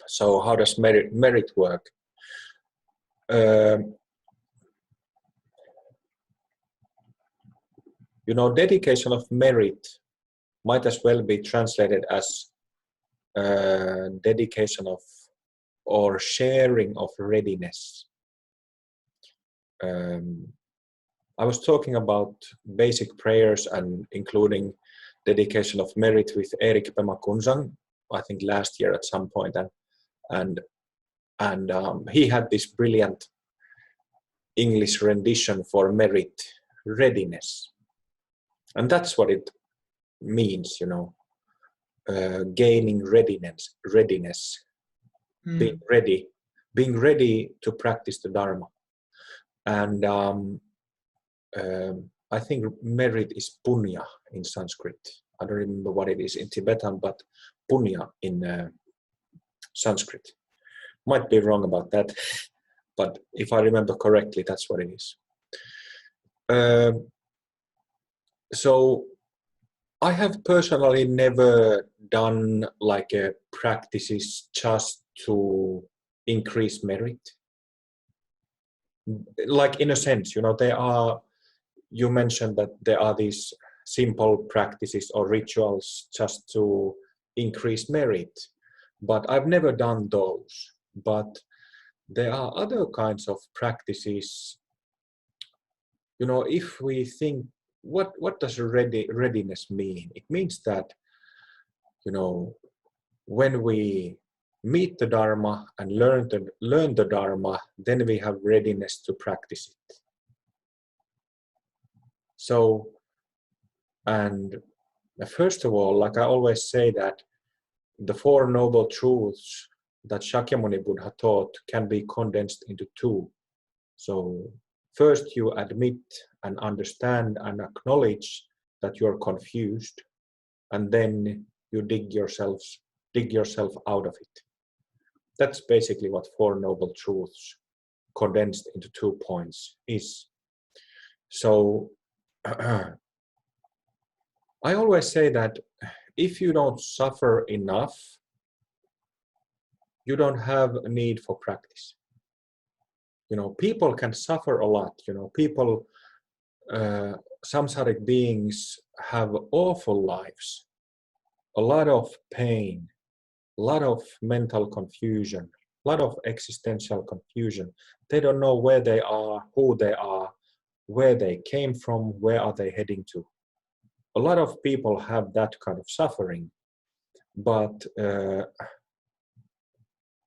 So how does merit work? You know, dedication of merit might as well be translated as dedication of or sharing of readiness. I was talking about basic prayers and including dedication of merit with Pemako, I think last year at some point, and he had this brilliant English rendition for merit, readiness, and that's what it means, you know, gaining readiness, being ready to practice the Dharma. And I think merit is punya in Sanskrit. I don't remember what it is in Tibetan, but punya in Sanskrit. Might be wrong about that, but if I remember correctly, that's what it is. So I have personally never done like a practices just to increase merit. Like in a sense, you know, you mentioned that there are these simple practices or rituals just to increase merit, but I've never done those. But there are other kinds of practices. You know, if we think, what does readiness mean? It means that, you know, when we meet the Dharma and learn the Dharma, then we have readiness to practice it. So, and first of all, like I always say, that the Four Noble Truths that Shakyamuni Buddha taught can be condensed into two. So first you admit and understand and acknowledge that you're confused, and then you dig yourself out of it. That's basically what Four Noble Truths condensed into 2 points is. So I always say that if you don't suffer enough, you don't have a need for practice. You know, people can suffer a lot. You know, people, samsaric beings have awful lives, a lot of pain, a lot of mental confusion, a lot of existential confusion. They don't know where they are, who they are, where they came from, where are they heading to. A lot of people have that kind of suffering, but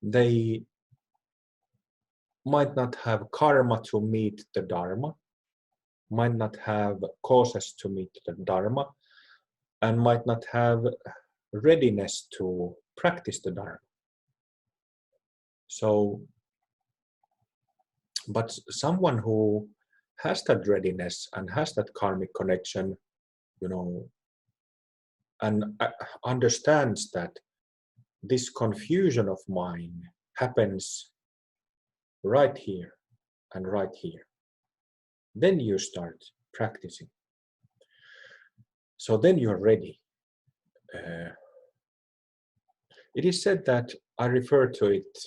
they might not have karma to meet the Dharma, might not have causes to meet the Dharma, and might not have readiness to practice the Dharma. So, but someone who has that readiness and has that karmic connection, you know, and understands that this confusion of mine happens right here and right here, then you start practicing. So then you're ready. It is said that, I referred to it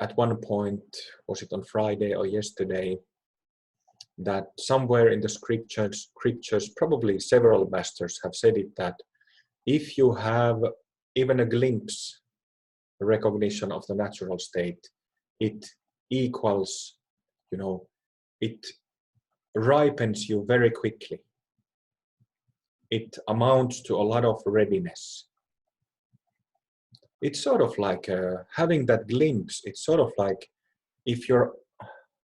at one point, was it on Friday or yesterday, that somewhere in the scriptures, probably several masters have said it, that if you have even a glimpse, a recognition of the natural state, it equals, you know, it ripens you very quickly. It amounts to a lot of readiness. It's sort of like having that glimpse. It's sort of like if you're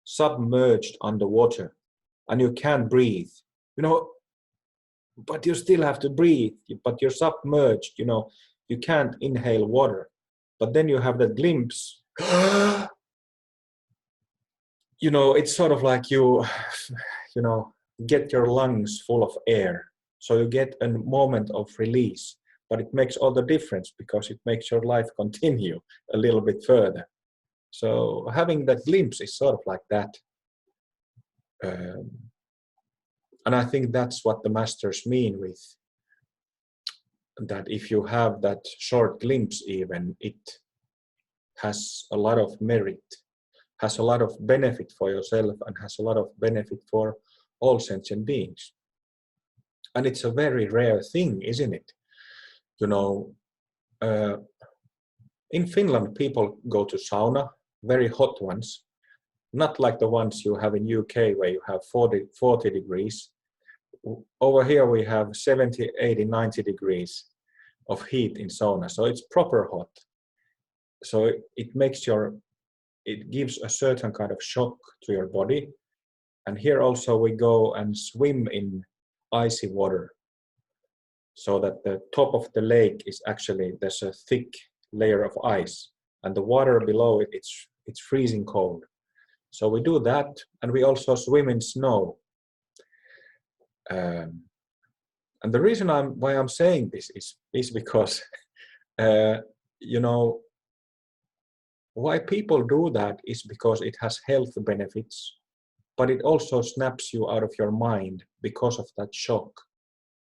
submerged underwater and you can't breathe, you know, but you still have to breathe, but you're submerged, you know, you can't inhale water, but then you have that glimpse. You know, it's sort of like you know, get your lungs full of air. So you get a moment of release, but it makes all the difference because it makes your life continue a little bit further. So having that glimpse is sort of like that. And I think that's what the masters mean with that if you have that short glimpse even, it has a lot of merit, has a lot of benefit for yourself, and has a lot of benefit for all sentient beings. And it's a very rare thing, isn't it? You know, in Finland, people go to sauna, very hot ones, not like the ones you have in UK where you have 40 degrees. Over here we have 70, 80, 90 degrees of heat in sauna, so it's proper hot. So it gives a certain kind of shock to your body. And here also we go and swim in icy water, so that the top of the lake is actually, there's a thick layer of ice, and the water below it, it's freezing cold. So we do that, and we also swim in snow. And the reason why I'm saying this is because you know, why people do that is because it has health benefits, but it also snaps you out of your mind because of that shock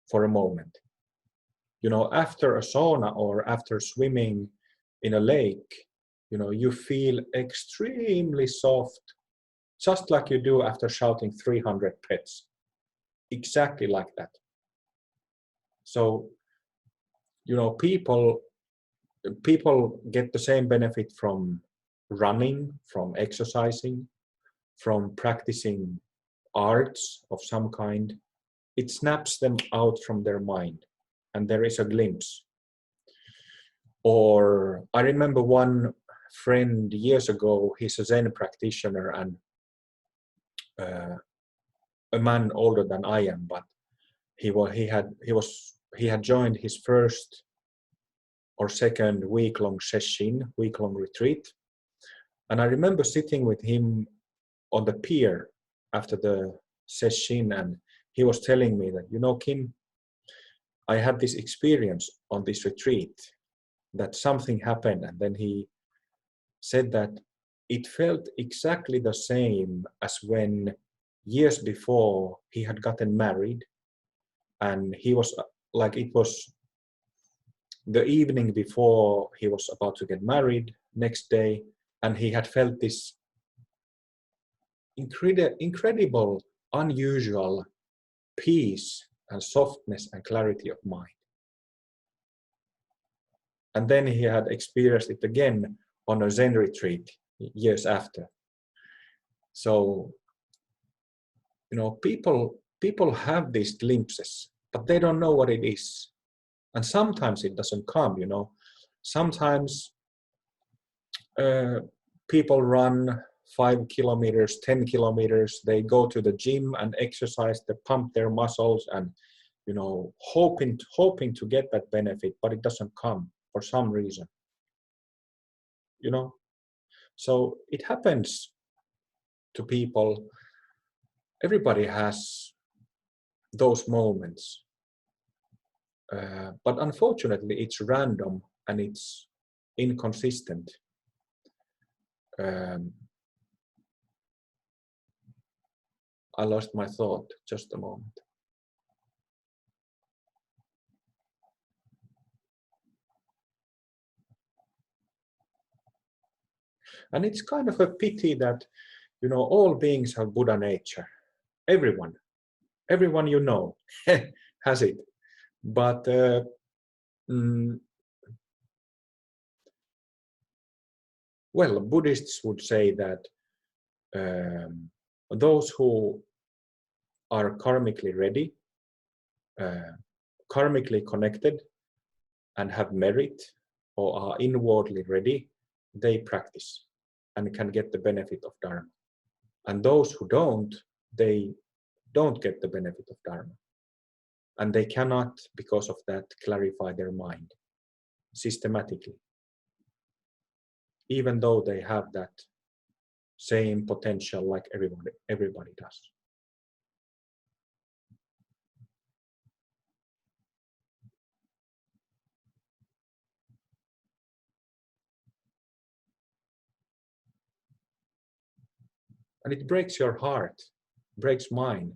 for a moment. You know, after a sauna or after swimming in a lake, you know, you feel extremely soft, just like you do after shouting 300 pets. Exactly like that. So, you know, people get the same benefit from running, from exercising, from practicing arts of some kind. It snaps them out from their mind, and there is a glimpse. Or I remember one friend years ago, he's a Zen practitioner, and a man older than I am, but he had joined his first or second week-long retreat. And I remember sitting with him on the pier after the session, and he was telling me that, you know, Kim, I had this experience on this retreat, that something happened, and then he said that it felt exactly the same as when years before he had gotten married, and he was like, it was the evening before he was about to get married, next day, and he had felt this incredible, unusual peace and softness and clarity of mind. And then he had experienced it again on a Zen retreat years after. So, you know, people have these glimpses, but they don't know what it is. And sometimes it doesn't come, you know. Sometimes people run 5 kilometers, 10 kilometers, they go to the gym and exercise, they pump their muscles and, you know, hoping to get that benefit, but it doesn't come for some reason, you know. So it happens to people. Everybody has those moments, but unfortunately it's random and it's inconsistent. I lost my thought, just a moment. And it's kind of a pity that, you know, all beings have Buddha nature. Everyone you know has it. But well, Buddhists would say that those who are karmically ready, karmically connected, and have merit, or are inwardly ready, they practice and can get the benefit of Dharma. And those who don't, they don't get the benefit of Dharma. And they cannot, because of that, clarify their mind systematically, even though they have that same potential like everybody does. And it breaks your heart, breaks mine,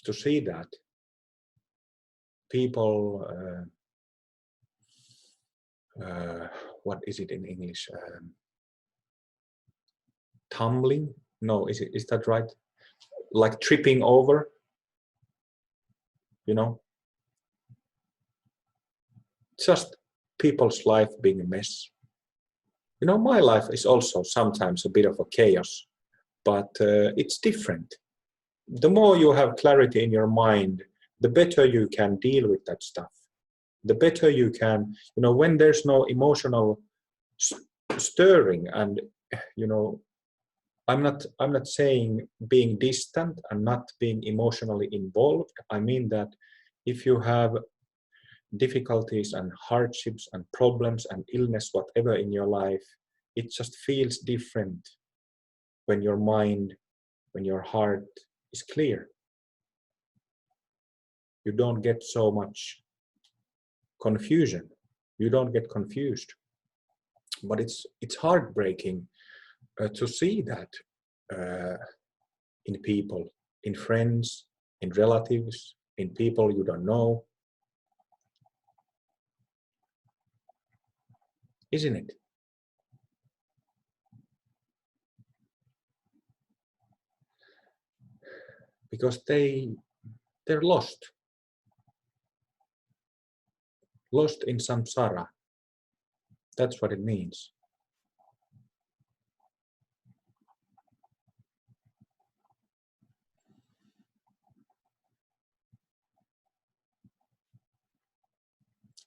to see that people, what is it in English? Tumbling? No, is that right? Like tripping over, you know? Just people's life being a mess. You know, my life is also sometimes a bit of a chaos, but it's different. The more you have clarity in your mind, the better you can deal with that stuff. The better you can, you know, when there's no emotional stirring, and you know, I'm not saying being distant and not being emotionally involved. I mean that if you have difficulties and hardships and problems and illness, whatever in your life, it just feels different when your mind, when your heart is clear. You don't get so much confusion. You don't get confused. But it's heartbreaking to see that in people, in friends, in relatives, in people you don't know. Isn't it? Because they're lost in samsara. That's what it means.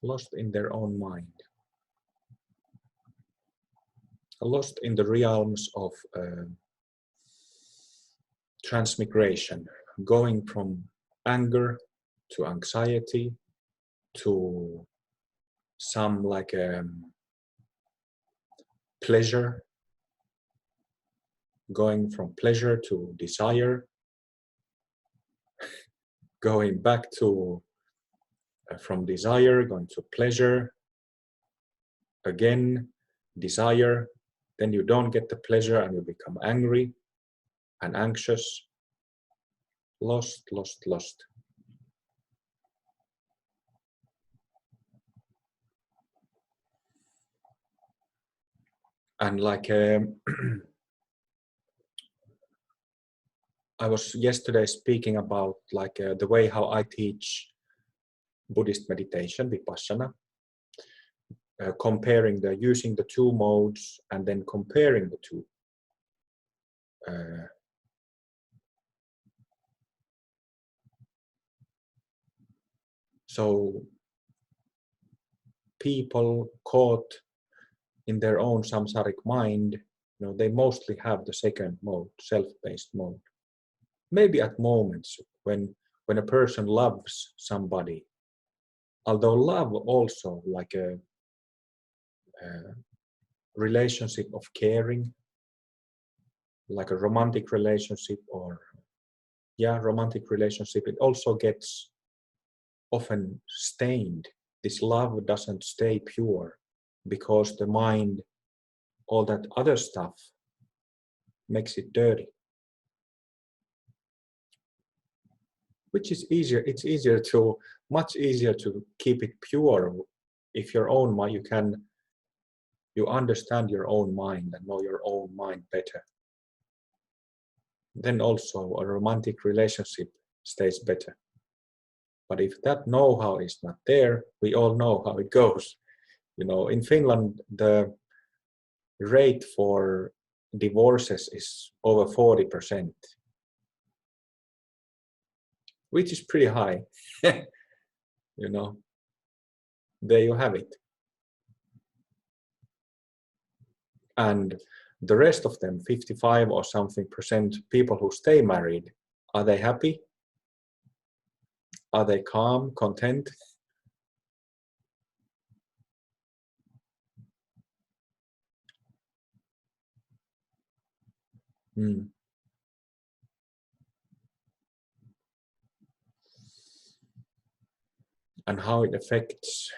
Lost in their own mind. Lost in the realms of transmigration, going from anger to anxiety to some like pleasure, going from pleasure to desire, going back to from desire, going to pleasure, again desire, then you don't get the pleasure and you become angry and anxious. Lost, lost, lost. And like I was yesterday speaking about like the way how I teach Buddhist meditation, Vipassana, comparing using the two modes and then comparing the two. So people caught in their own samsaric mind, you know, they mostly have the second mode, self-based mode. Maybe at moments when a person loves somebody, although love also like a relationship of caring, like a romantic relationship or romantic relationship, it also gets often stained. This love doesn't stay pure because the mind, all that other stuff makes it dirty. Which is easier, it's much easier to keep it pure if your own mind, you understand your own mind and know your own mind better. Then also a romantic relationship stays better. But if that know-how is not there, we all know how it goes. You know, in Finland, the rate for divorces is over 40%, which is pretty high. You know, there you have it. And the rest of them, 55 or something percent people who stay married, are they happy? Are they calm, content? Mm. And how it affects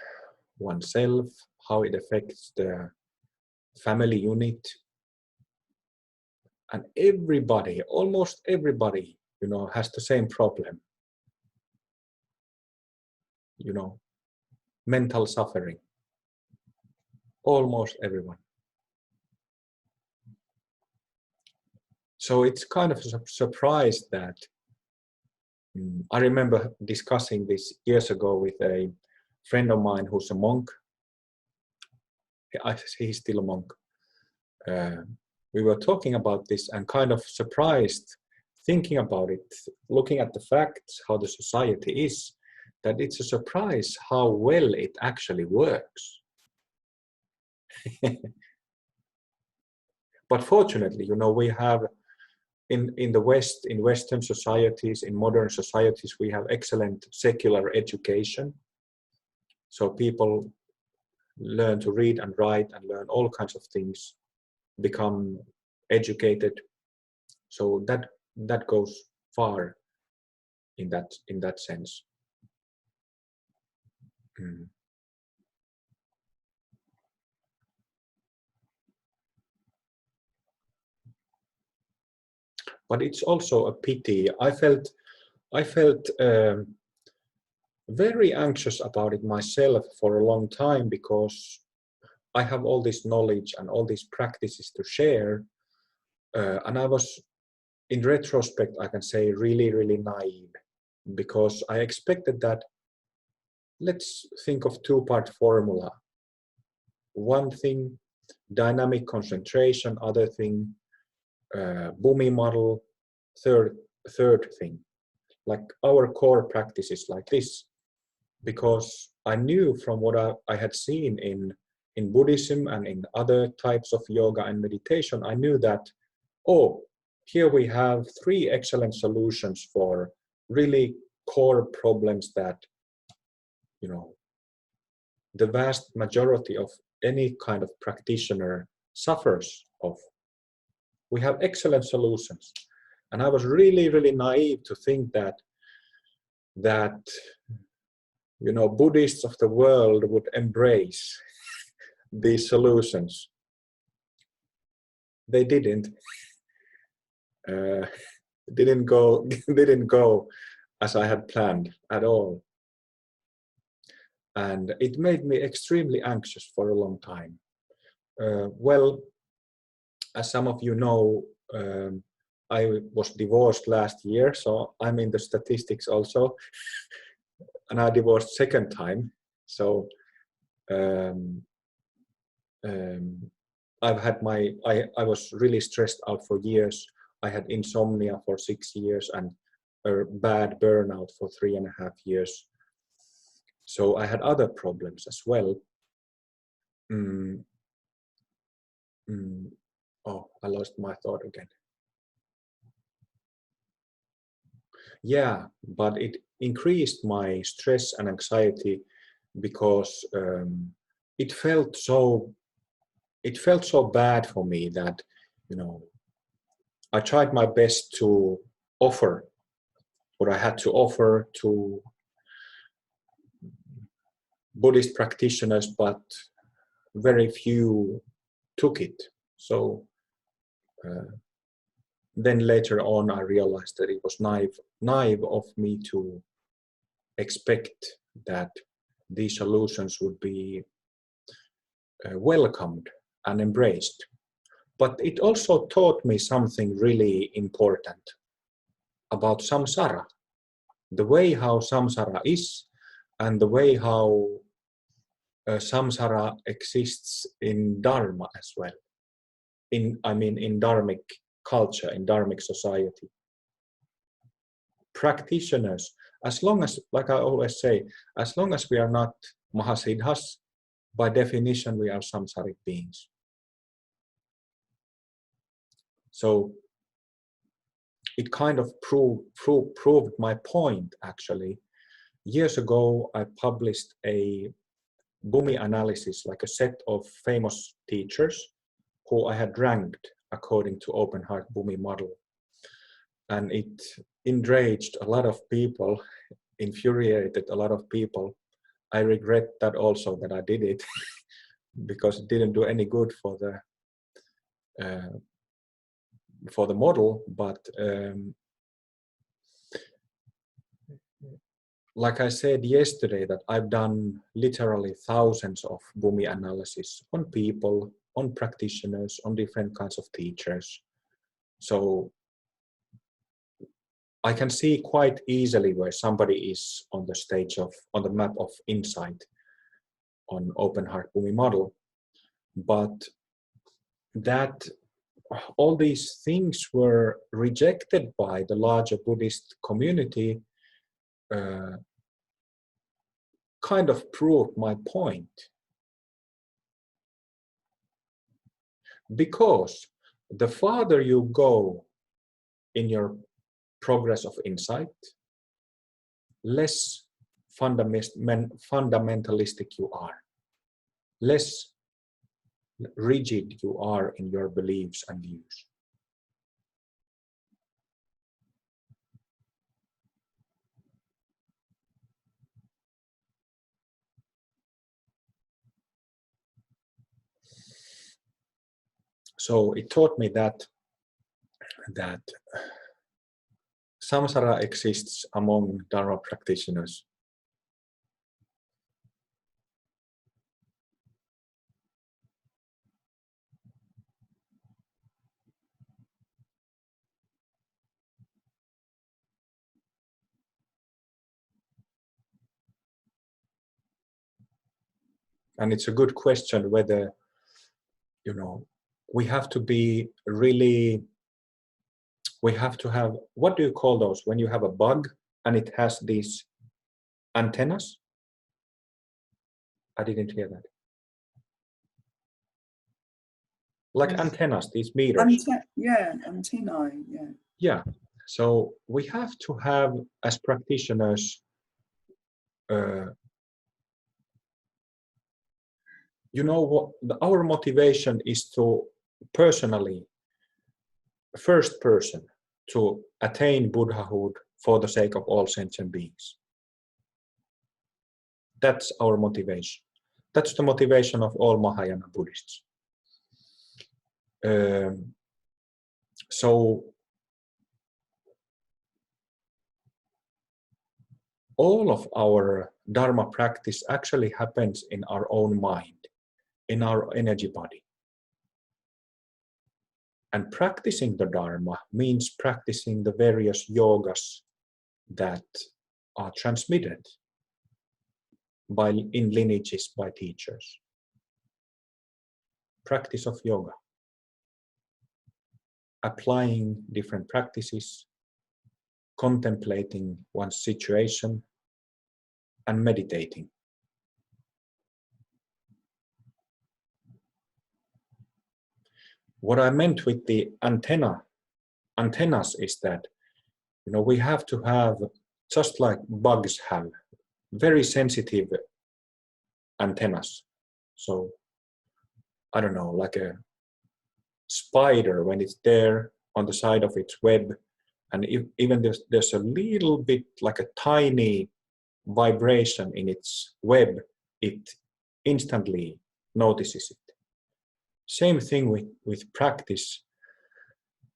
oneself, how it affects the family unit. And everybody, almost everybody, you know, has the same problem. you know, mental suffering. Almost everyone. So it's kind of a surprise that I remember discussing this years ago with a friend of mine who's a monk. He's still a monk. We were talking about this and kind of surprised, thinking about it, looking at the facts, how the society is, that it's a surprise how well it actually works. But fortunately, you know, we have in the West, in Western societies, in modern societies, we have excellent secular education. So people learn to read and write and learn all kinds of things, become educated. So that goes far in that sense. But it's also a pity. I felt very anxious about it myself for a long time, because I have all this knowledge and all these practices to share, and I was, in retrospect, I can say really, really naive, because I expected that, let's think of two-part formula. One thing, dynamic concentration, other thing, Bumi model, third thing, like our core practices like this. Because I knew from what I had seen in Buddhism and in other types of yoga and meditation, I knew that, oh, here we have three excellent solutions for really core problems that, you know, the vast majority of any kind of practitioner suffers of. We have excellent solutions. And I was really, really naive to think that you know, Buddhists of the world would embrace these solutions. They didn't. Didn't go as I had planned at all. And it made me extremely anxious for a long time. Well, as some of you know, I was divorced last year, so I'm in the statistics also. And I divorced second time. So I've had I was really stressed out for years. I had insomnia for 6 years and a bad burnout for 3.5 years. So I had other problems as well. Oh, I lost my thought again. Yeah, but it increased my stress and anxiety because it felt so bad for me that, you know, I tried my best to offer what I had to offer to Buddhist practitioners, but very few took it. So then later on, I realized that it was naive of me to expect that these solutions would be welcomed and embraced. But it also taught me something really important about samsara, the way how samsara is, and the way how samsara exists in dharma as well. In dharmic culture, in dharmic society. Practitioners, as long as, like I always say, as long as we are not mahasiddhas, by definition we are samsaric beings. So it kind of proved my point, actually. Years ago, I published a Bumi analysis, like a set of famous teachers who I had ranked according to Open Heart Bumi model. And it enraged a lot of people, infuriated a lot of people. I regret that also, that I did it, because it didn't do any good for the model. But like I said yesterday, that I've done literally thousands of Bhumi analysis on people, on practitioners, on different kinds of teachers. So I can see quite easily where somebody is on the stage of, on the map of insight on open heart Bhumi model. But that all these things were rejected by the larger Buddhist community kind of proved my point. Because the farther you go in your progress of insight, less fundamentalistic you are, less rigid you are in your beliefs and views. So it taught me that samsara exists among Dharma practitioners. And it's a good question whether, you know, we have to be really, we have to have, what do you call those when you have a bug and it has these antennas? I didn't hear that. Like Yes. antennas, these meters. Yeah, antennae, yeah. Yeah, so we have to have, as practitioners, you know what, our motivation is to personally, first person, to attain Buddhahood for the sake of all sentient beings. That's our motivation. That's the motivation of all Mahayana Buddhists. So all of our Dharma practice actually happens in our own mind, in our energy body. And practicing the Dharma means practicing the various yogas that are transmitted in lineages by teachers. Practice of yoga. Applying different practices, contemplating one's situation, and meditating. What I meant with the antennas is that, you know, we have to have, just like bugs have, very sensitive antennas. So, I don't know, like a spider, when it's there on the side of its web, and even there's a little bit, like a tiny vibration in its web, it instantly notices it. Same thing with practice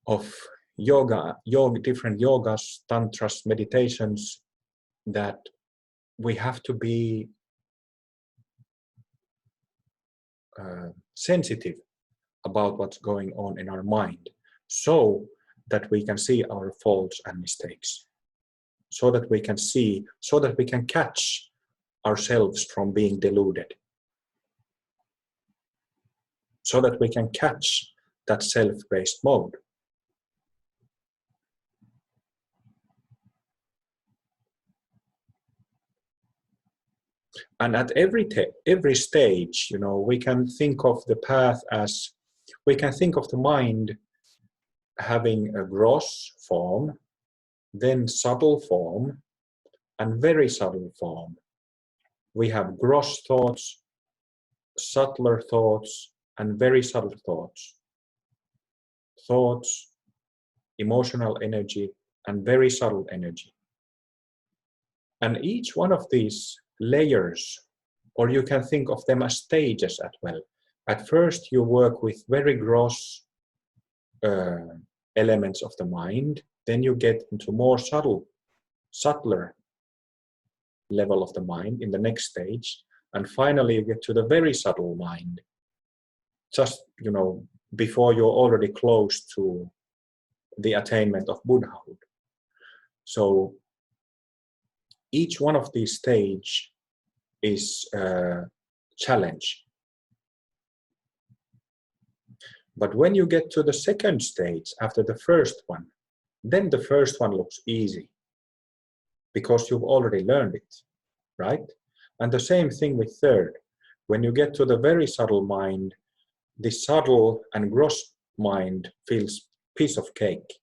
of yoga, different yogas, tantras, meditations, that we have to be sensitive about what's going on in our mind, so that we can see our faults and mistakes, so that we can see, so that we can catch ourselves from being deluded, so that we can catch that self-based mode. And at every stage, you know, we can think of the path as, we can think of the mind having a gross form, then subtle form, and very subtle form. We have gross thoughts, subtler thoughts, and very subtle thoughts. Thoughts, emotional energy, and very subtle energy. And each one of these layers, or you can think of them as stages as well. At first you work with very gross elements of the mind, then you get into more subtler level of the mind in the next stage, and finally you get to the very subtle mind, just, you know, before you're already close to the attainment of Buddhahood. So each one of these stages is a challenge. But when you get to the second stage after the first one, then the first one looks easy because you've already learned it, right? And the same thing with third. When you get to the very subtle mind, the subtle and gross mind feels piece of cake.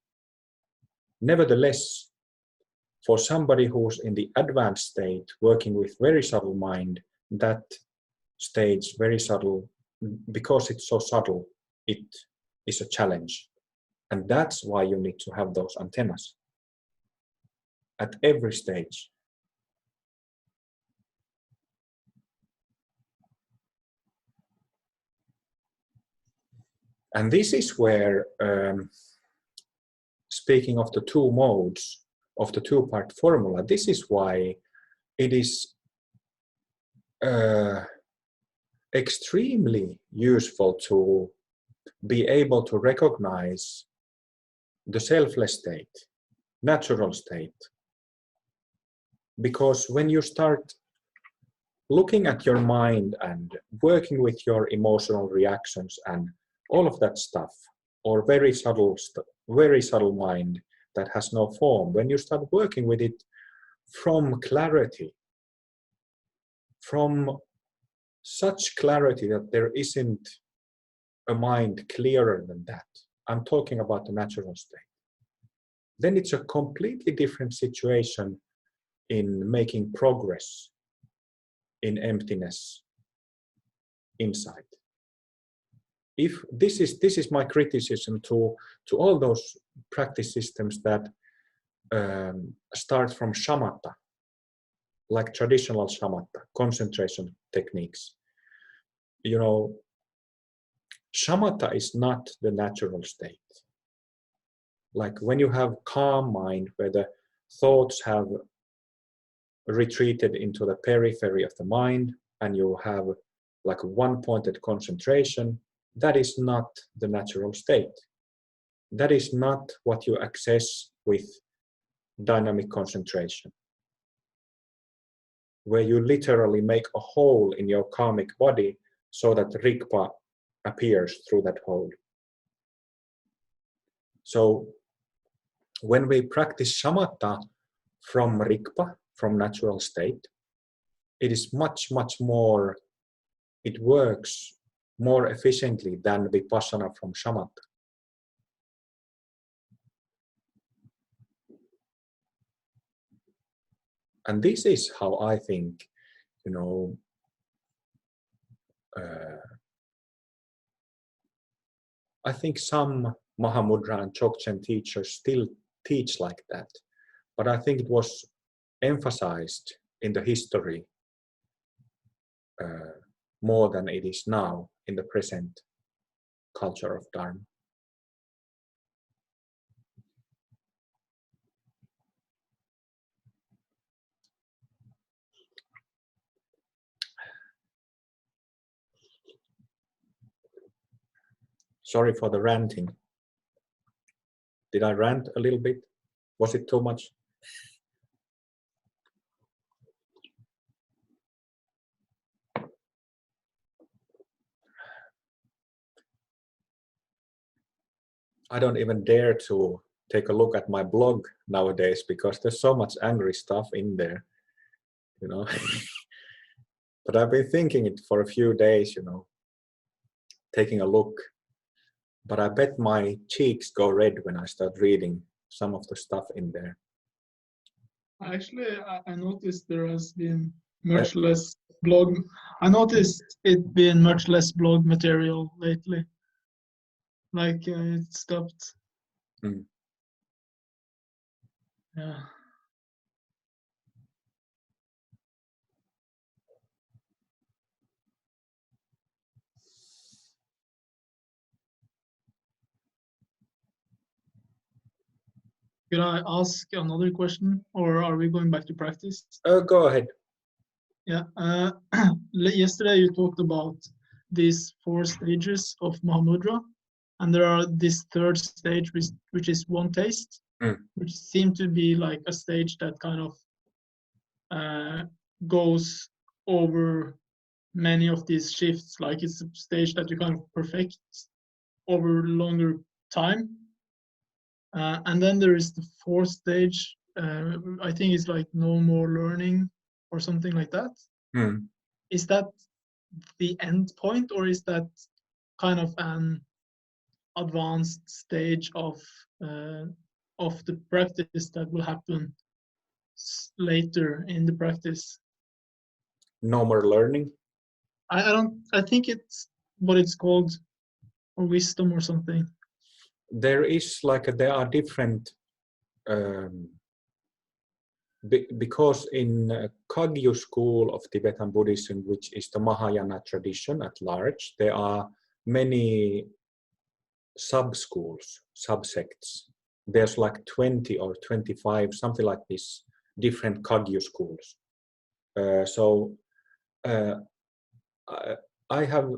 Nevertheless, for somebody who's in the advanced state, working with very subtle mind, that stage, very subtle, because it's so subtle, it is a challenge. And that's why you need to have those antennas at every stage. And this is where, speaking of the two modes of the two-part formula, this is why it is extremely useful to be able to recognize the selfless state, natural state. Because when you start looking at your mind and working with your emotional reactions and all of that stuff, or very subtle mind that has no form, when you start working with it from clarity, from such clarity that there isn't a mind clearer than that, I'm talking about the natural state, then it's a completely different situation in making progress in emptiness inside. If this is my criticism to all those practice systems that start from shamatha, like traditional shamatha, concentration techniques. You know, shamatha is not the natural state. Like when you have calm mind, where the thoughts have retreated into the periphery of the mind, and you have like one-pointed concentration, that is not the natural state. That is not what you access with dynamic concentration, where you literally make a hole in your karmic body so that Rigpa appears through that hole. So when we practice shamatha from Rigpa, from natural state, it is much more, it works more efficiently than vipassana from shamatha. And this is how I think, you know, I think some Mahamudra and Dzogchen teachers still teach like that. But I think it was emphasized in the history more than it is now in the present culture of Dharma. Sorry for the ranting. Did I rant a little bit? Was it too much? I don't even dare to take a look at my blog nowadays because there's so much angry stuff in there, you know. But I've been thinking it for a few days, you know, taking a look. But I bet my cheeks go red when I start reading some of the stuff in there. Actually, I noticed there has been much less blog. I noticed it been much less blog material lately. Like it stopped. Mm. Yeah. Could I ask another question, or are we going back to practice? Go ahead. Yeah. Yesterday you talked about these 4 stages of Mahamudra, and there are this 3rd stage, which is one taste, which seemed to be like a stage that kind of goes over many of these shifts. Like it's a stage that you kind of perfect over longer time. And then there is the 4th stage. I think it's like no more learning or something like that. Is that the end point, or is that kind of an advanced stage of the practice that will happen later in the practice? No more learning. I think it's what it's called, or wisdom or something. There is there are different because in Kagyu school of Tibetan Buddhism, which is the Mahayana tradition at large, there are many sub-schools, subsects. There's like 20 or 25, something like this, different Kagyu schools. I have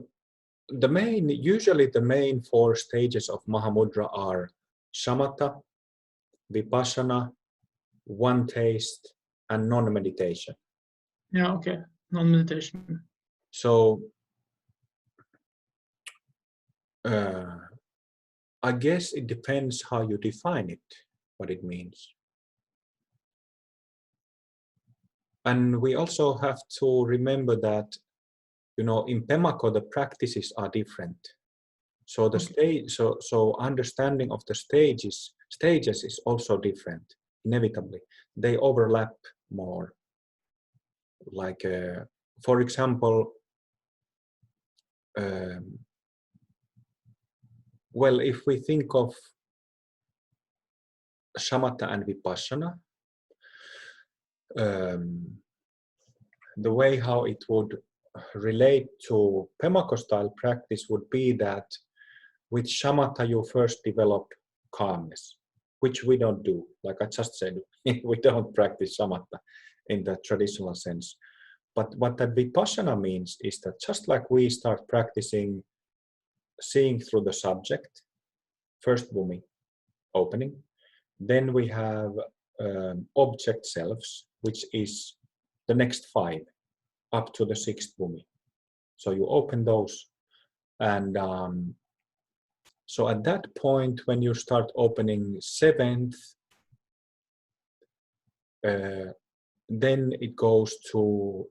usually the main 4 stages of Mahamudra are Shamatha, Vipassana, one taste, and non-meditation. Yeah, okay, non-meditation. So I guess it depends how you define it, what it means. And we also have to remember that, in Pemako, the practices are different. So the stage, so understanding of the stages is also different, inevitably. They overlap more. Like, for example, well, if we think of Shamatha and Vipassana, the way how it would relate to Pemako style practice would be that with Shamatha you first develop calmness, which we don't do. Like I just said, we don't practice Shamatha in the traditional sense. But what that Vipassana means is that just like we start practicing seeing through the subject, first bhumi, opening, then we have object selves, which is the next 5 up to the 6th bhumi. So you open those, and so at that point, when you start opening 7th, then it goes to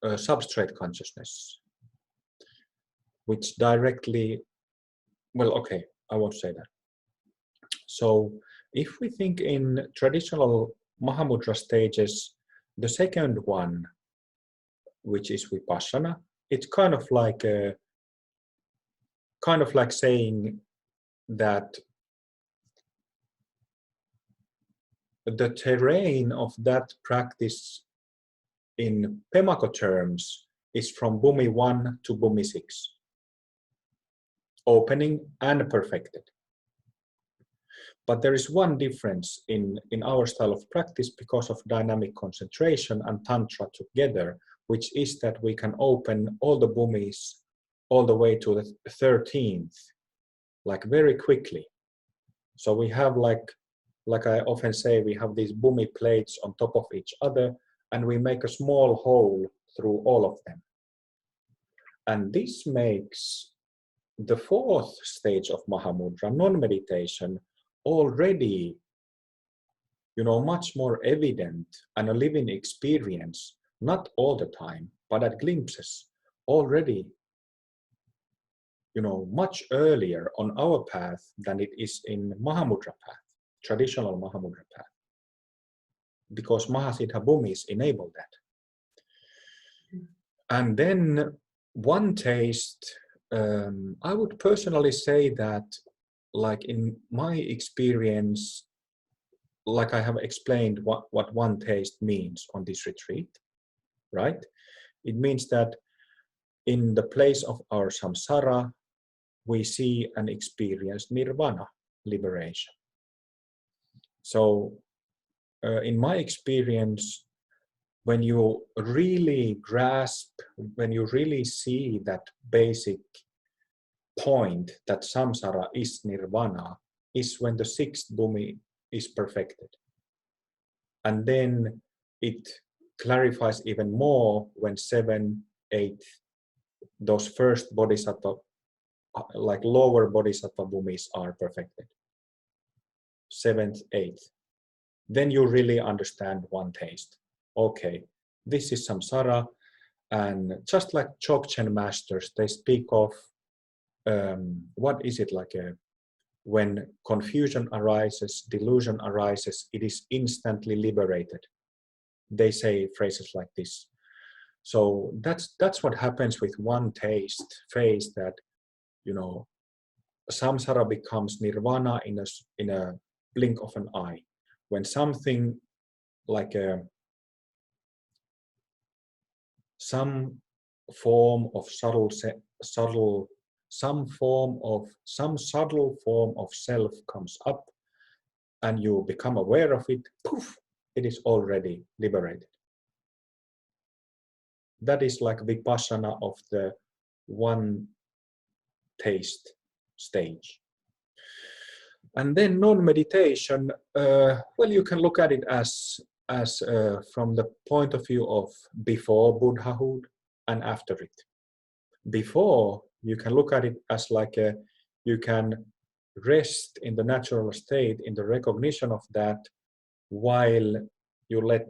substrate consciousness, which directly, well, okay, I won't say that. So if we think in traditional Mahamudra stages, the second one, which is Vipassana, it's kind of like saying that the terrain of that practice in Pemako terms is from bhumi 1 to bhumi 6, opening and perfected. But there is one difference in our style of practice because of dynamic concentration and Tantra together, which is that we can open all the bhumis all the way to the 13th, like very quickly. So we have like I often say, we have these bhumi plates on top of each other, and we make a small hole through all of them. And this makes the 4th stage of Mahamudra, non-meditation, already, much more evident and a living experience, not all the time, but at glimpses, already, much earlier on our path than it is in Mahamudra path, traditional Mahamudra path, because Mahasiddha bhumis enable that. And then one taste, I would personally say that, like in my experience, like I have explained what one taste means on this retreat, right? It means that in the place of our samsara, we see and experience nirvana, liberation. So in my experience, when you really grasp, when you really see that basic point that samsara is nirvana, is when the sixth bhumi is perfected. And then it clarifies even more when 7, 8, those first bodhisattva, like lower bodhisattva bhumis are perfected. 7th, 8th. Then you really understand one taste. Okay, this is samsara, and just like Dzogchen masters, they speak of what is it like when confusion arises, delusion arises, it is instantly liberated. They say phrases like this. So that's what happens with one taste phase, that samsara becomes nirvana in a blink of an eye. When something like some form of some subtle form of self comes up, and you become aware of it, poof, it is already liberated. That is like vipassana of the one taste stage. And then non-meditation, well, you can look at it as from the point of view of before Buddhahood and after it. Before, you can look at it as like you can rest in the natural state, in the recognition of that, while you let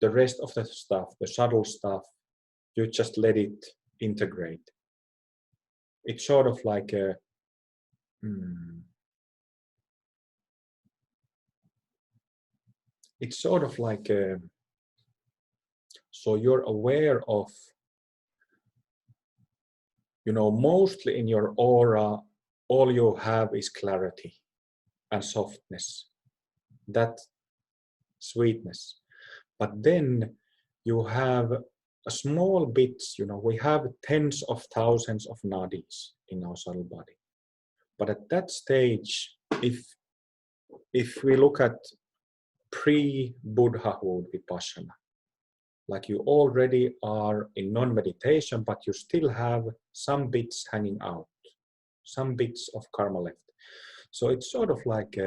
the rest of the stuff, the subtle stuff, you just let it integrate. It's sort of like a it's sort of like so you're aware of, mostly in your aura, all you have is clarity and softness, that sweetness. But then you have a small bits, we have tens of thousands of nadis in our subtle body. But at that stage, if we look at pre-Buddhahood vipassana, like you already are in non-meditation, but you still have some bits hanging out, some bits of karma left. So it's sort of like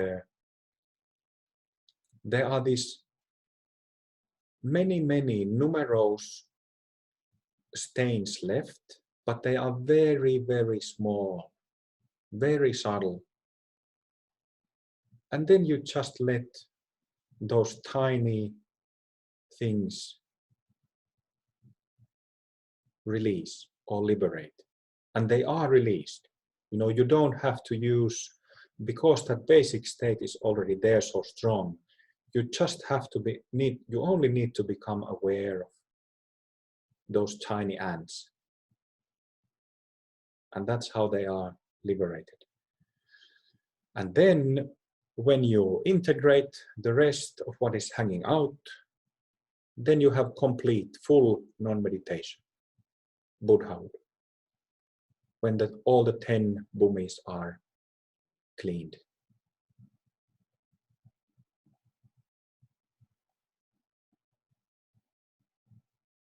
there are these many numerous stains left, but they are very, very small, very subtle. And then you just let those tiny things release or liberate. And they are released. You don't have to use, because that basic state is already there so strong, you just have to you only need to become aware of those tiny ants. And that's how they are liberated. And then when you integrate the rest of what is hanging out, then you have complete, full non-meditation, Buddhahood, when all the 10 bhumis are cleaned.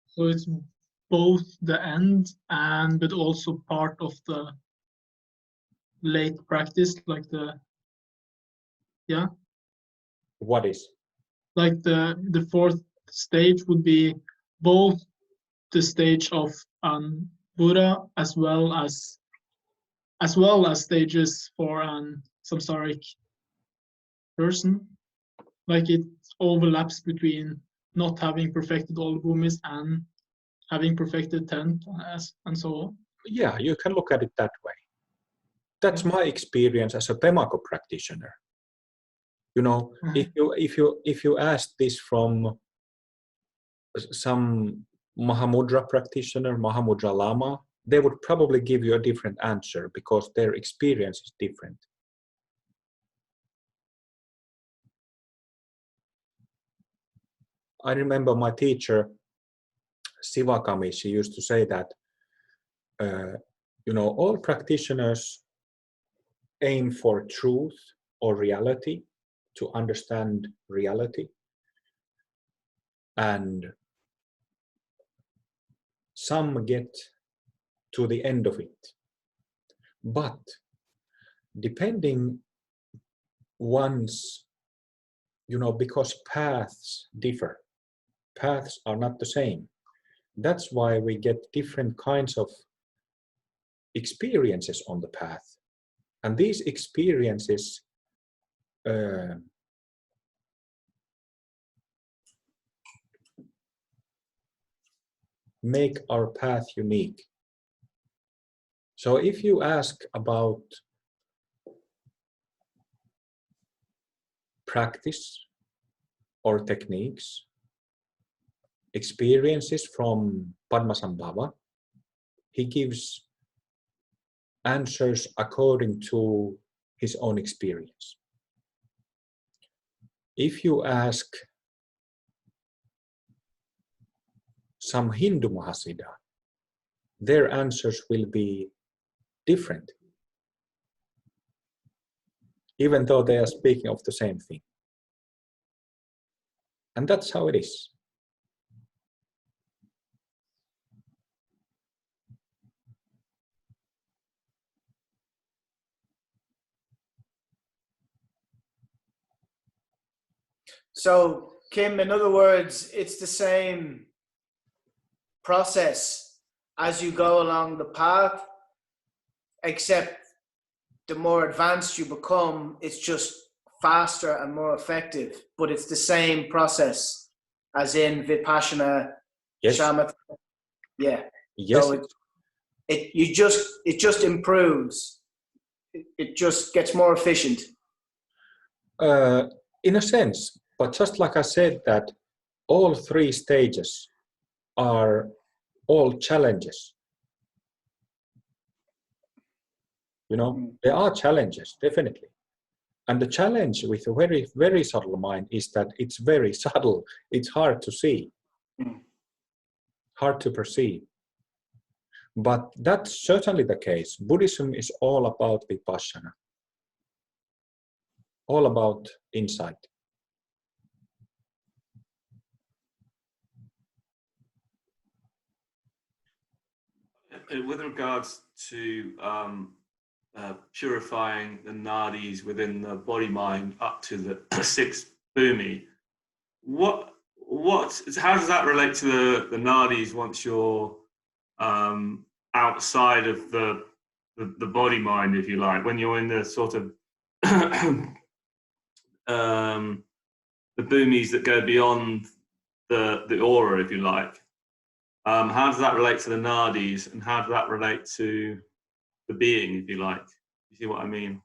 So it's both the end but also part of the late practice, like What is? Like the fourth stage would be both the stage of Buddha as well as stages for an samsaric person. Like it overlaps between not having perfected all the bhumis and having perfected 10 and so on. Yeah, you can look at it that way. That's my experience as a Pemako practitioner. If you ask this from some Mahamudra practitioner, Mahamudra Lama, they would probably give you a different answer because their experience is different. I remember my teacher, Sivakami, she used to say that, all practitioners aim for truth or reality, to understand reality, and some get to the end of it. But depending one's, because paths differ, paths are not the same. That's why we get different kinds of experiences on the path. And these experiences make our path unique. So if you ask about practice or techniques, experiences from Padmasambhava, he gives answers according to his own experience. If you ask some Hindu Mahasiddha, their answers will be different, even though they are speaking of the same thing. And that's how it is. So, Kim, in other words, it's the same process as you go along the path, except the more advanced you become, it's just faster and more effective. But it's the same process as in Vipassana, Yes. Shamatha. Yeah. Yes. So it just improves. It just gets more efficient. In a sense, but just like I said, that all three stages are all challenges. There are challenges, definitely. And the challenge with a very, very subtle mind is that it's very subtle. It's hard to see, hard to perceive. But that's certainly the case. Buddhism is all about Vipassana, all about insight. With regards to purifying the nadis within the body-mind up to the sixth bhumi, how does that relate to the nadis once you're outside of the body-mind, if you like, when you're in the sort of the bhumis that go beyond the aura, if you like? How does that relate to the nadis, and how does that relate to the being, if you like? You see what I mean?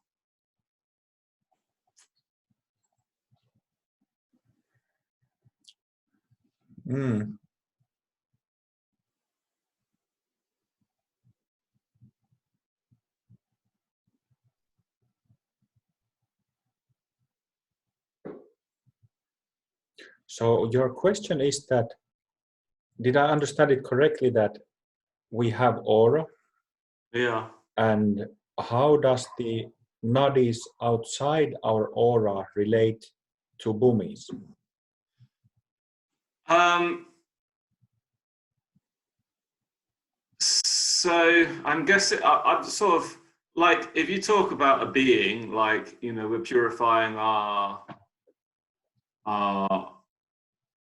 So your question is that, did I understand it correctly, that we have aura? Yeah. And how does the nadis outside our aura relate to bhumis? So I'm guessing I'm sort of like, if you talk about a being, like, we're purifying our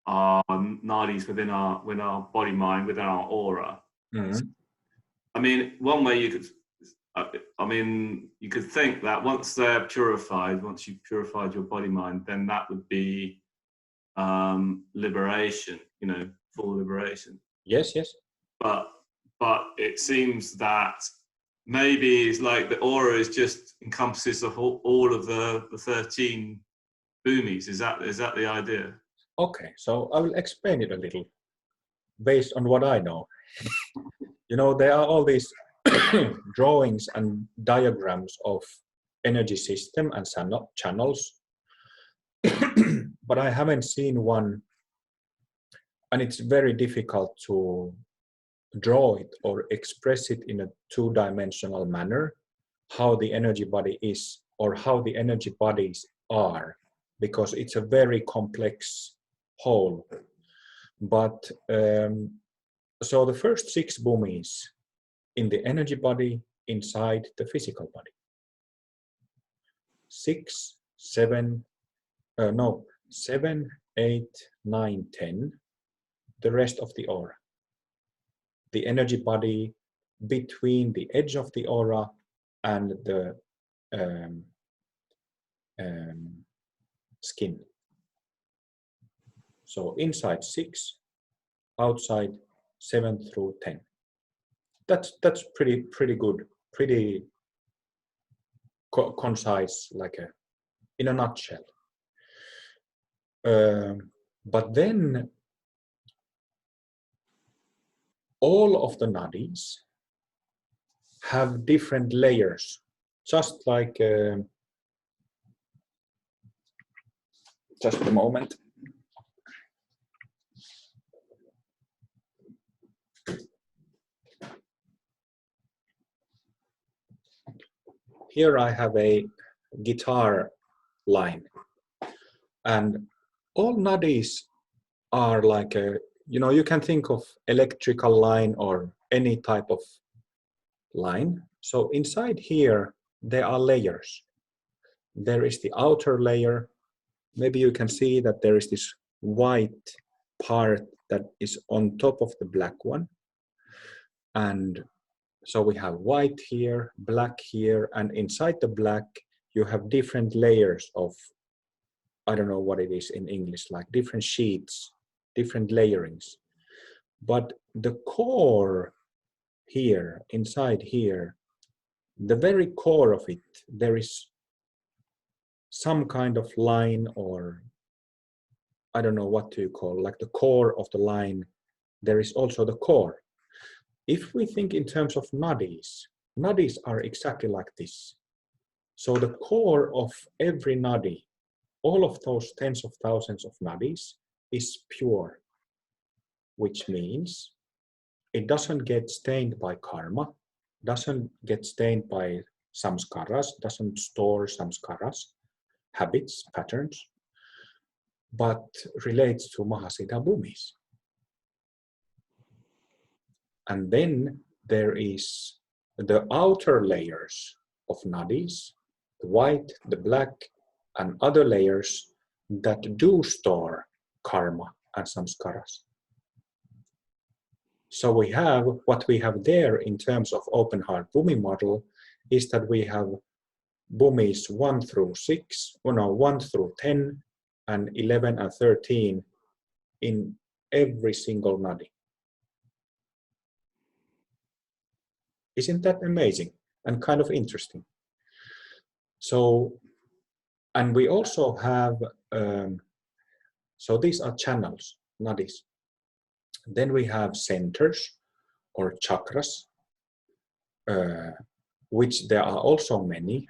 nadis within our body mind, within our aura. I mean, one way you could think that once they're purified, once you've purified your body mind, then that would be liberation, full liberation. Yes, yes. But it seems that maybe it's like the aura just encompasses all of the 13 bhumis. Is that the idea? Okay, so I will explain it a little based on what I know. There are all these drawings and diagrams of energy system and channels, but I haven't seen one, and it's very difficult to draw it or express it in a two-dimensional manner, how the energy body is or how the energy bodies are because it's a very complex whole. But so the first 6 bhumis in the energy body inside the physical body. 6, 7, 7, 8, 9, 10, the rest of the aura. The energy body between the edge of the aura and the skin. So inside 6, outside 7 through 10. That's pretty good, pretty concise, like in a nutshell. But then all of the nadis have different layers, just like just a moment. Here I have a guitar line, and all nadis are like a, you can think of electrical line or any type of line. So inside here, there are layers. There is the outer layer. Maybe you can see that there is this white part that is on top of the black one. And so we have white here, black here, and inside the black, you have different layers of, I don't know what it is in English, like different sheets, different layerings. But the core here, inside here, the very core of it, there is some kind of line, or I don't know what to call, like the core of the line, there is also the core. If we think in terms of nadis, nadis are exactly like this. So the core of every nadi, all of those tens of thousands of nadis, is pure, which means it doesn't get stained by karma, doesn't get stained by samskaras, doesn't store samskaras, habits, patterns, but relates to Mahasiddha bhumis. And then there is the outer layers of nadis, the white, the black, and other layers that do store karma and samskaras. So we have, what we have there in terms of open heart bhumi model is that we have bhumis 1 through 10, and 11 and 13 in every single nadi. Isn't that amazing and kind of interesting? So, and we also have, so these are channels, nadis. Then we have centers or chakras, which there are also many.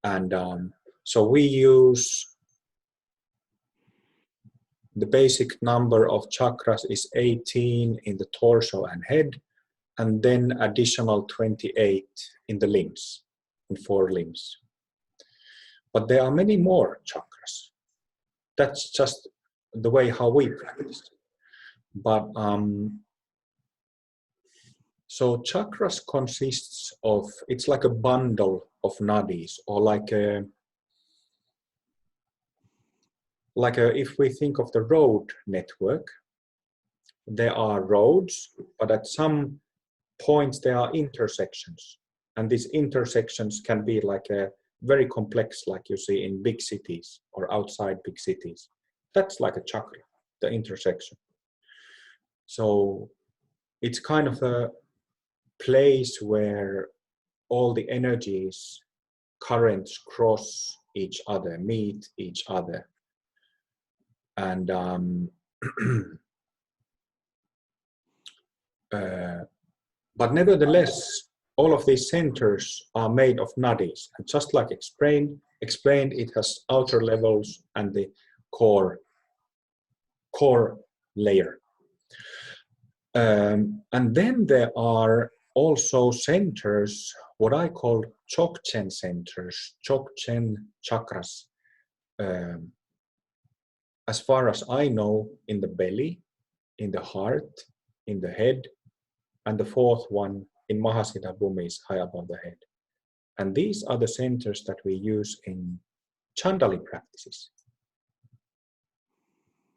And so we use the basic number of chakras is 18 in the torso and head, and then additional 28 in the limbs, in 4 limbs. But there are many more chakras. That's just the way how we practice. But so chakras consists of, it's like a bundle of nadis, or like a, if we think of the road network, there are roads, but at some points there are intersections, and these intersections can be like a very complex, like you see in big cities or outside big cities. That's like a chakra, the intersection. So it's kind of a place where all the energies, currents cross each other, meet each other. And but nevertheless, all of these centers are made of nadis, and just like explained, it has outer levels and the core layer. And then there are also centers, what I call Chokchen centers, Chokchen chakras, as far as I know, in the belly, in the heart, in the head, and the fourth one in Mahasiddha Bhumi is high above the head. And these are the centers that we use in Chandali practices.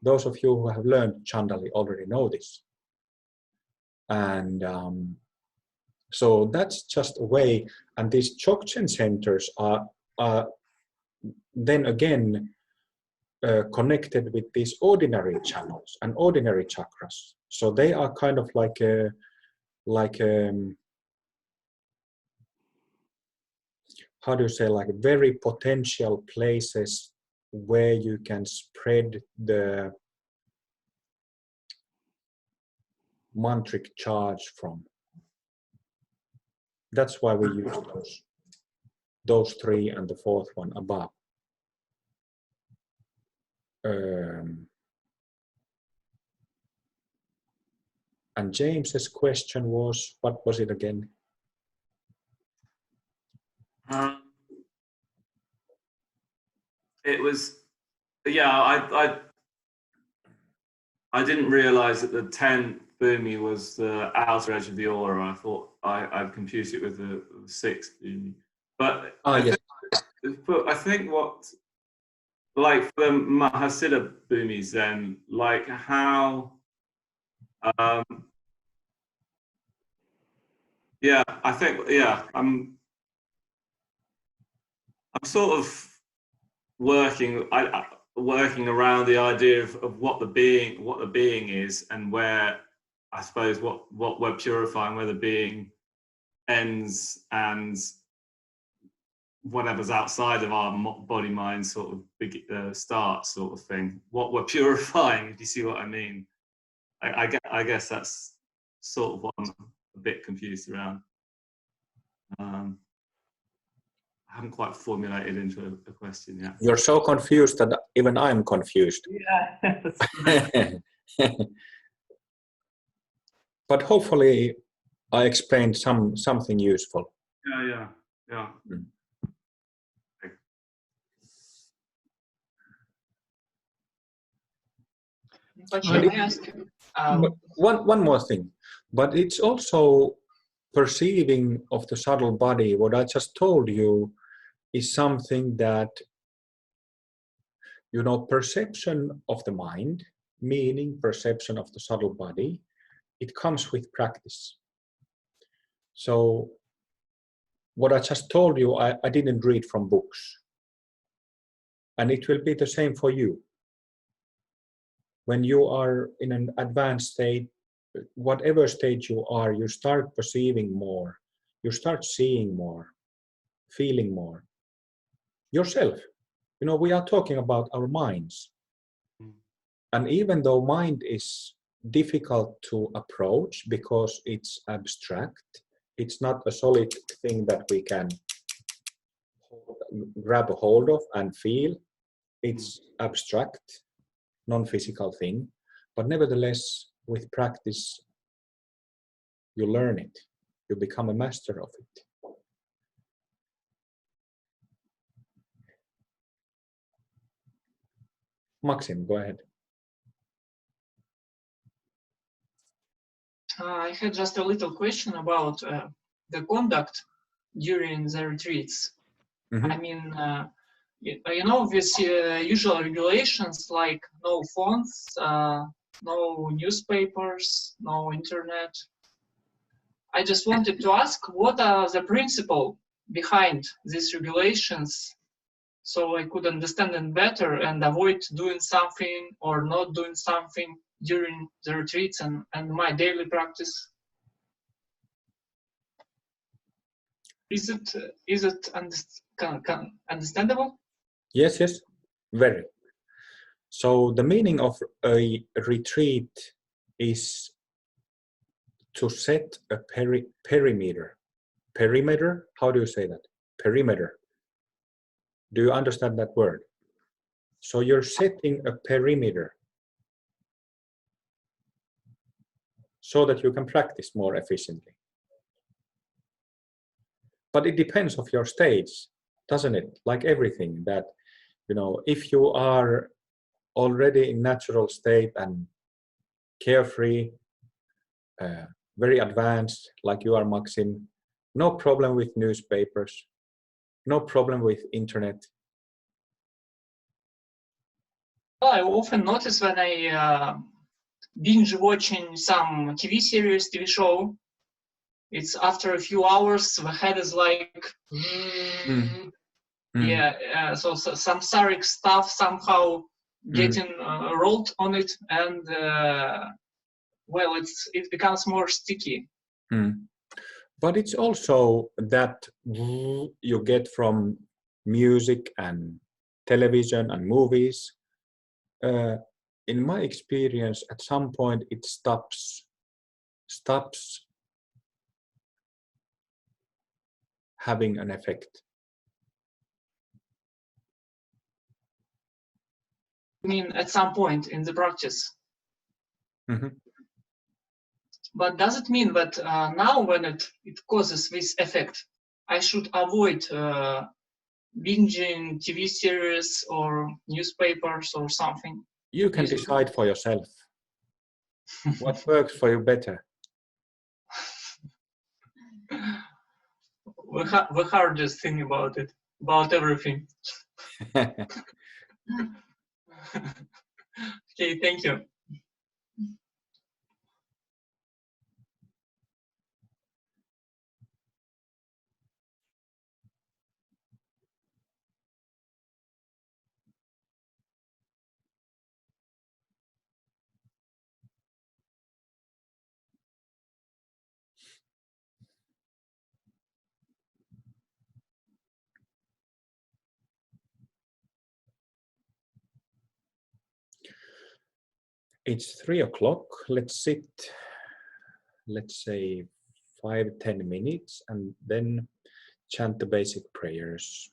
Those of you who have learned Chandali already know this. And so that's just a way. And these Chokchen centers are then again connected with these ordinary channels and ordinary chakras. So they are kind of like how do you say, like very potential places where you can spread the mantric charge from. That's why we use those three and the fourth one above. And James's question was, what was it again? It was, yeah, I didn't realize that the 10th bhumi was the outer edge of the aura. I thought I'd confused it with the 6th bhumi. But Yes. I think what, like for the Mahasiddha bhumis then, like how, yeah, I think, yeah, I'm sort of working around the idea of what the being is, and where I suppose what we're purifying, where the being ends and whatever's outside of our body mind sort of starts, sort of thing. What we're purifying, if you see what I mean. I guess that's sort of what I'm a bit confused around. I haven't quite formulated into a question yet. You're so confused that even I'm confused. Yeah. But hopefully I explained something useful. Yeah. Mm. But shall I ask? One more thing, but it's also perceiving of the subtle body. What I just told you is something that, you know, perception of the mind, meaning perception of the subtle body, it comes with practice. So what I just told you, I didn't read from books. And it will be the same for you. When you are in an advanced state, whatever state you are, you start perceiving more, you start seeing more, feeling more. Yourself. You know, we are talking about our minds. And even though mind is difficult to approach because it's abstract, it's not a solid thing that we can grab a hold of and feel. It's abstract, non-physical thing. But nevertheless, with practice, you learn it. You become a master of it. Maxim, go ahead. I had just a little question about the conduct during the retreats. Mm-hmm. I mean, you know, with usual regulations like no phones, no newspapers, no internet. I just wanted to ask, what are the principles behind these regulations, so I could understand them better and avoid doing something or not doing something during the retreats and my daily practice. Is it understandable? Yes, very. So the meaning of a retreat is to set a perimeter. Perimeter? How do you say that? Perimeter. Do you understand that word? So you're setting a perimeter so that you can practice more efficiently. But it depends of your stage, doesn't it? Like everything, that if you are already in natural state and carefree, very advanced, like you are, Maxim, no problem with newspapers, no problem with internet. Well, I often notice when I binge watching some TV series, TV show, it's after a few hours, the head is like, so samsaric stuff somehow getting rolled on it, and well, it becomes more sticky. But it's also that you get from music and television and movies. In my experience, at some point it stops having an effect. I mean, at some point in the practice. But does it mean that now when it causes this effect, I should avoid binging TV series or newspapers or something? You can decide for yourself what works for you better. The hardest thing about it, about everything. Okay, thank you. It's 3 o'clock. Let's sit, let's say 5-10 minutes, and then chant the basic prayers.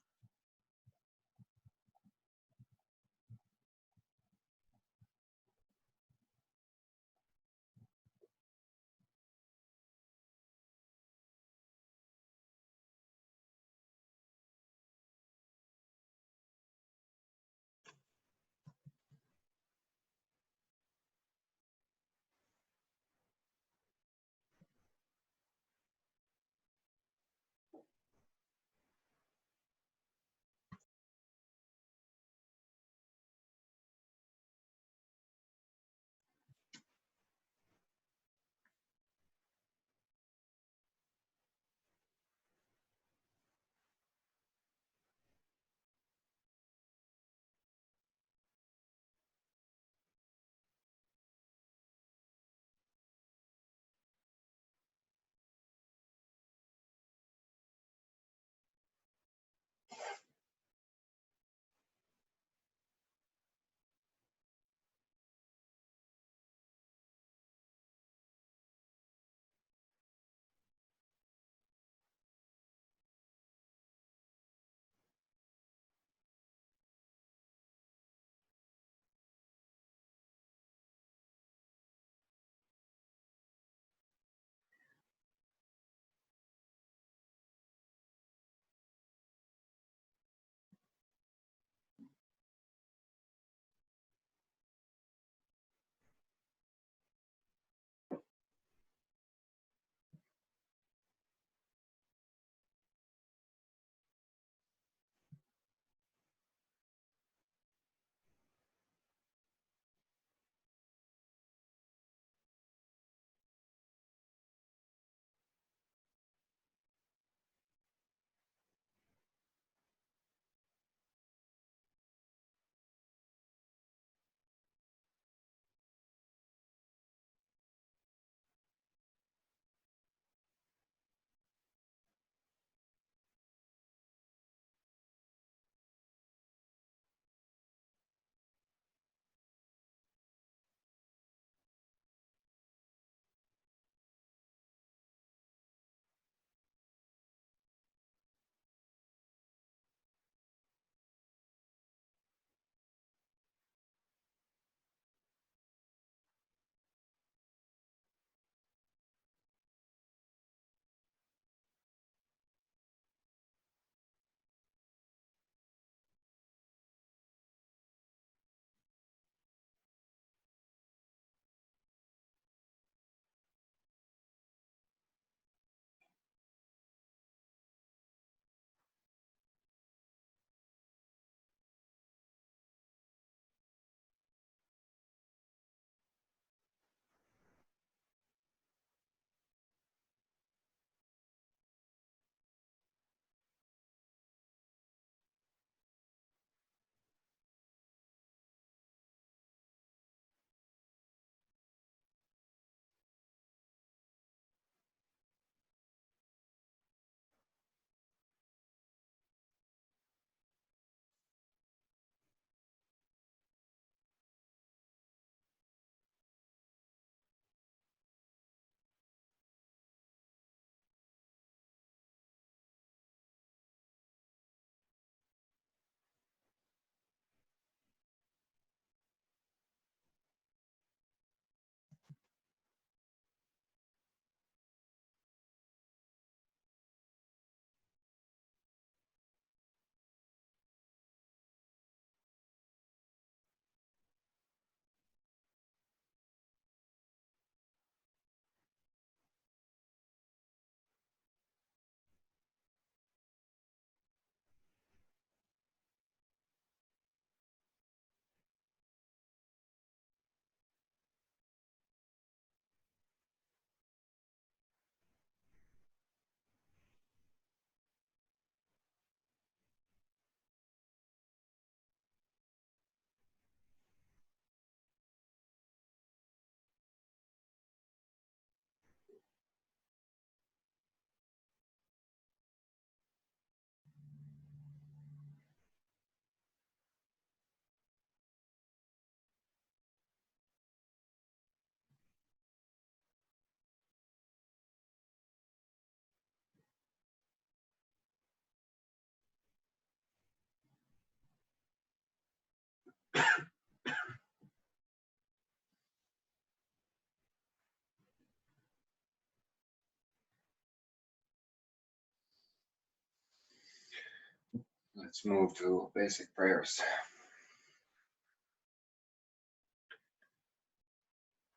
Let's move to basic prayers.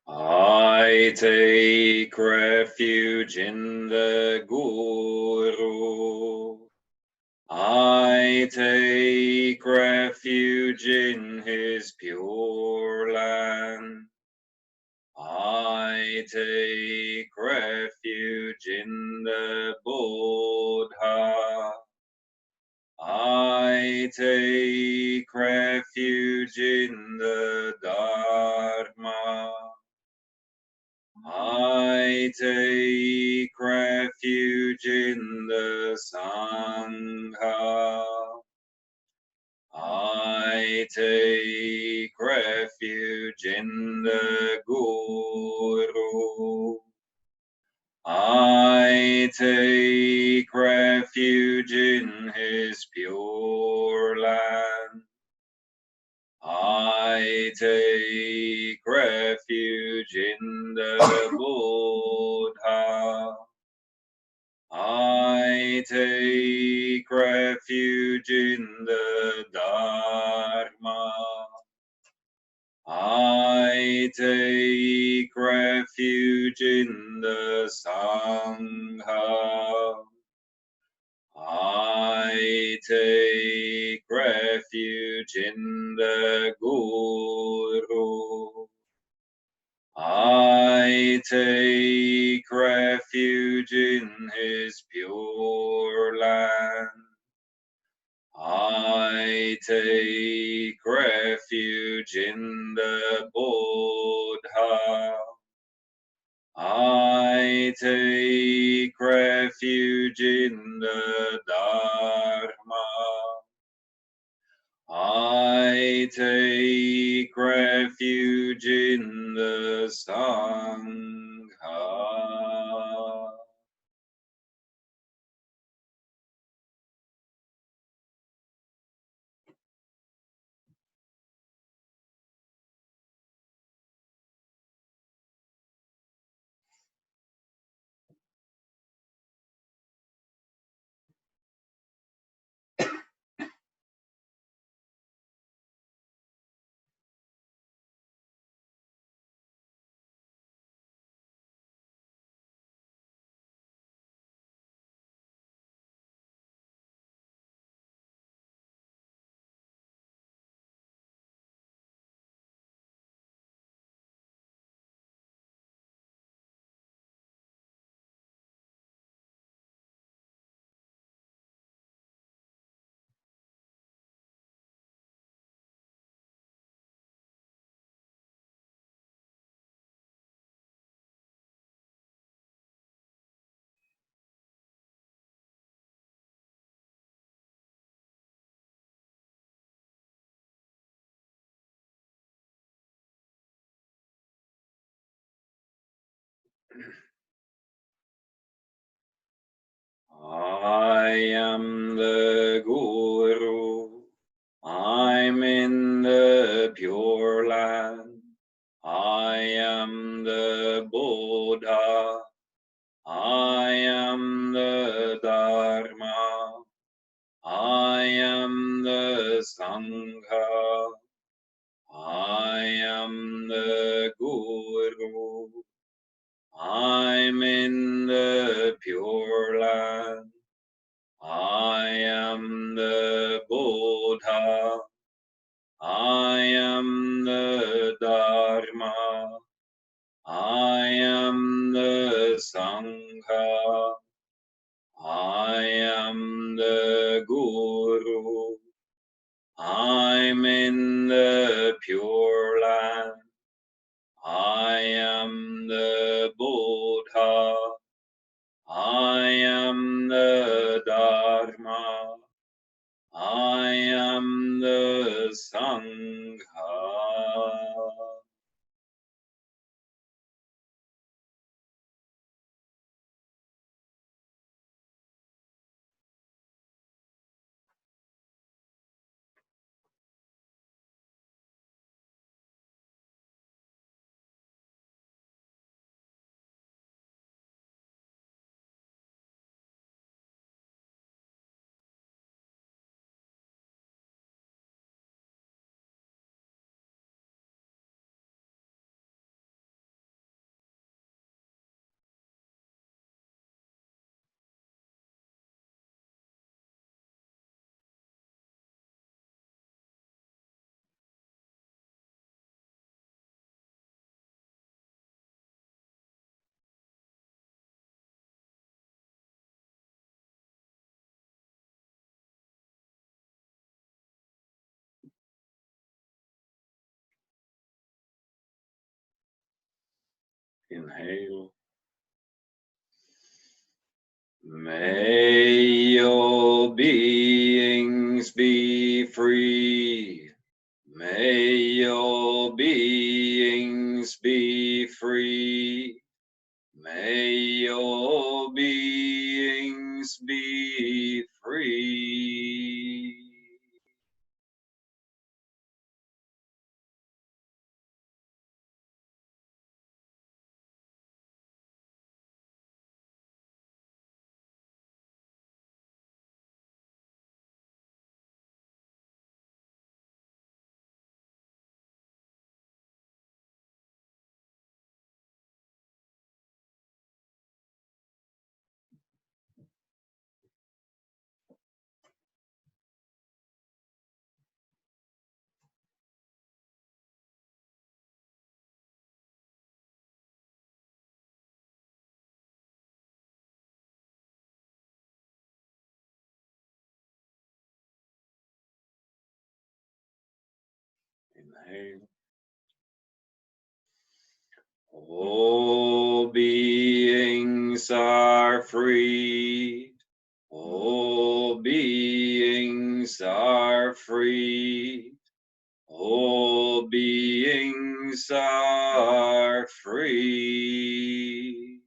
I take refuge in the Guru. I take refuge in his pure land. I take refuge in the Buddha. I take refuge in the Dharma. I take refuge in the Sangha. I take refuge in the Guru. I take refuge in his pure land. I take refuge in the Buddha. I take refuge in the Dharma. I take refuge in the Sangha. I take refuge in the Guru. I take refuge in his pure land. I take refuge in the Buddha. I take refuge in the Dharma. I take refuge in the Sangha. I am the Guru. I'm in the Pure Land. I am the Buddha. I am the Dharma. I am the Sangha. I am the Guru. I'm in the Pure Land. I am the Buddha. I am the Dharma. I am the Sangha. I am the Guru. I'm in the Pure Land. I am the Buddha. I am the Dharma. I am the Sangha. Inhale. May your beings be free. May your beings be free. May your beings be free. Inhale. All beings are free. All beings are free. All beings are free.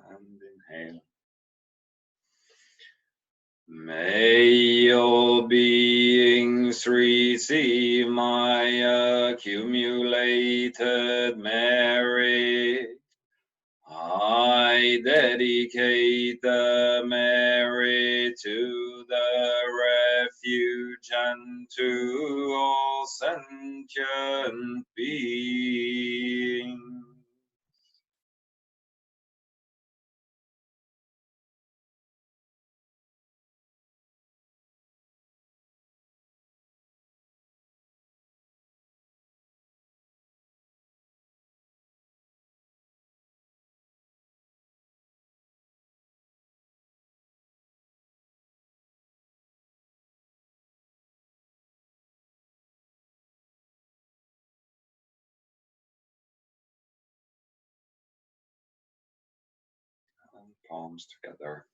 And inhale. May your beings receive my accumulated merit. I dedicate the merit to the refuge and to all sentient beings. And palms together.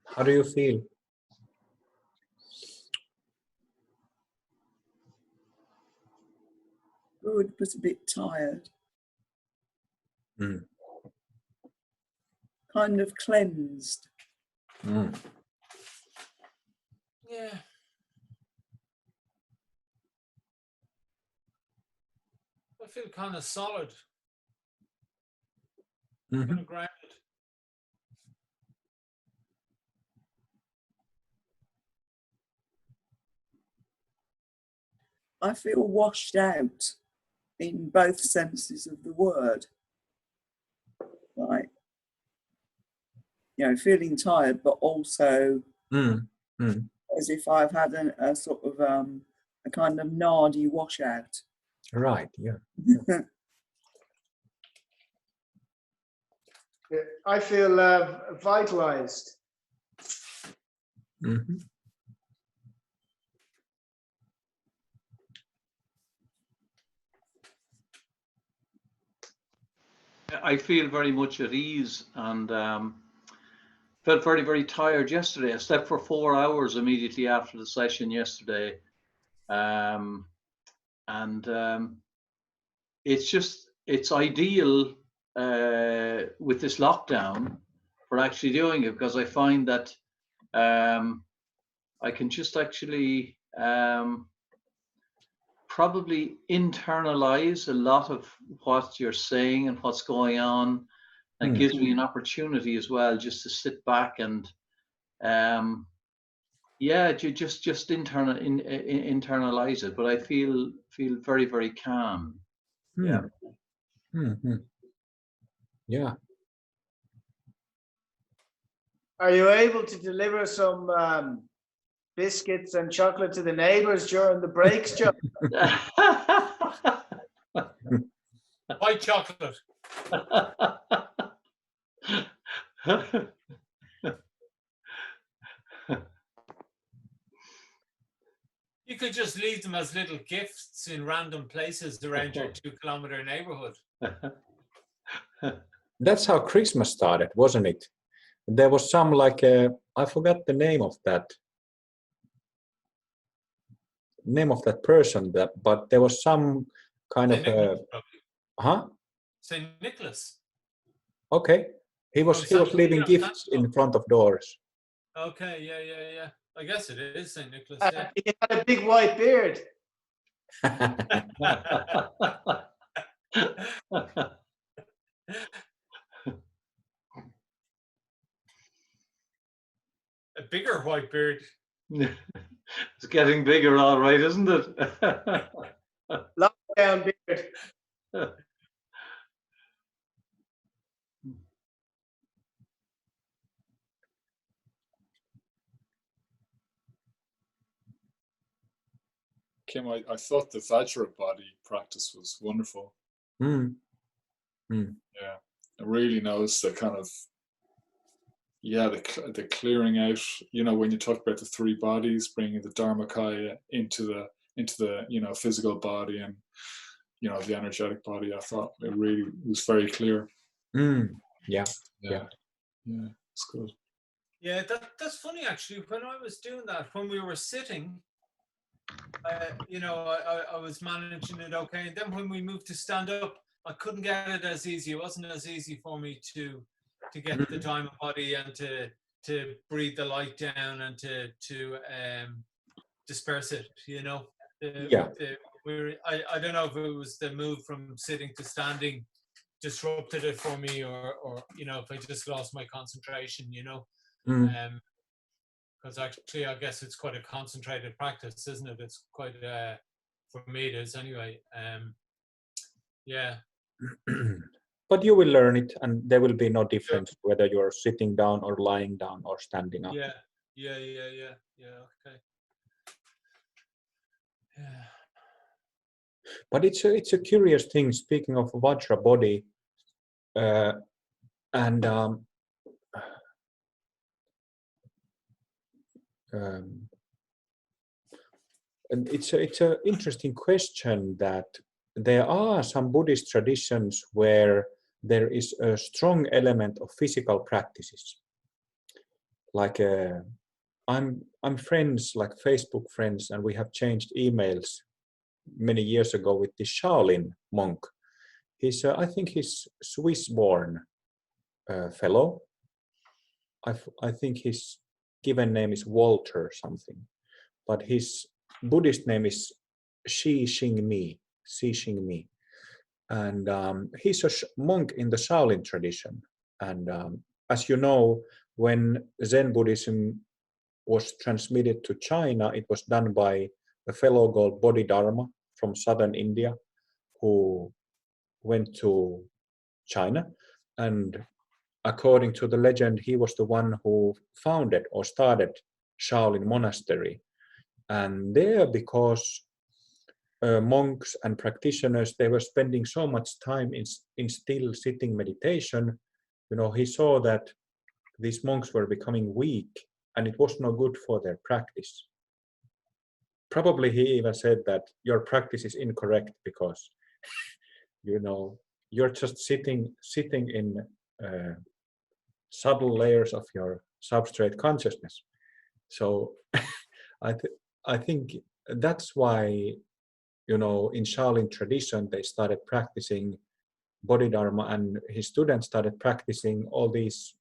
How do you feel? Good, but a bit tired. Mm. Kind of cleansed. Mm. Yeah. I feel kind of solid, Mhm. kind of grounded. I feel washed out in both senses of the word. Like, feeling tired, but also Mm. Mm. as if I've had a sort of a kind of nardy washout. Right, yeah. Yeah, I feel vitalized. Mhm. I feel very much at ease and felt very, very tired yesterday. I slept for 4 hours immediately after the session yesterday. It's ideal with this lockdown for actually doing it, because I find that I can just actually probably internalize a lot of what you're saying and what's going on. And it gives me an opportunity as well just to sit back and just internalize it. But I feel very, very calm. Yeah. Yeah. Are you able to deliver some biscuits and chocolate to the neighbors during the breaks, Joe? White chocolate. You could just leave them as little gifts in random places around your 2-kilometer neighborhood. That's how Christmas started, wasn't it? There was some like I forgot the name of that person, but there was some kind Saint of Nicholas, Saint Nicholas. Okay, he was leaving gifts in front of doors. Okay, yeah. I guess it is Saint Nicholas. Yeah. He had a big white beard. A bigger white beard. It's getting bigger, all right, isn't it? Lockdown beard. Kim, I thought the Vajra body practice was wonderful. Yeah, I really noticed the kind of the clearing out. You know, when you talk about the 3 bodies, bringing the Dharmakaya into the physical body and the energetic body. I thought it really was very clear. Yeah, it's good. Yeah, that's funny actually. When I was doing that, when we were sitting, I was managing it okay, and then when we moved to stand up, I couldn't get it as easy. It wasn't as easy for me to get the Dharma body and to breathe the light down and to disperse it. I don't know if it was the move from sitting to standing disrupted it for me, or if I just lost my concentration. Because actually, I guess it's quite a concentrated practice, isn't it? It's quite, for me it is anyway. Yeah. But you will learn it, and there will be no difference whether you're sitting down or lying down or standing up. Yeah. Okay. Yeah. But it's a curious thing. Speaking of Vajra body, and it's an interesting question that there are some Buddhist traditions where there is a strong element of physical practices. Like I'm friends, like Facebook friends, and we have changed emails many years ago with the Shaolin monk. He's I think he's Swiss-born fellow. I think his given name is Walter something, but his Buddhist name is Xi Xingmi, and he's a monk in the Shaolin tradition. And as you know, when Zen Buddhism was transmitted to China, it was done by a fellow called Bodhidharma from southern India, who went to China, and according to the legend, he was the one who founded or started Shaolin Monastery. And there, because monks and practitioners, they were spending so much time in still sitting meditation, he saw that these monks were becoming weak, and it was no good for their practice. Probably he even said that your practice is incorrect because, you're just sitting in subtle layers of your substrate consciousness. So I think that's why, you know, in Shaolin tradition, they started practicing Bodhidharma, and his students started practicing all these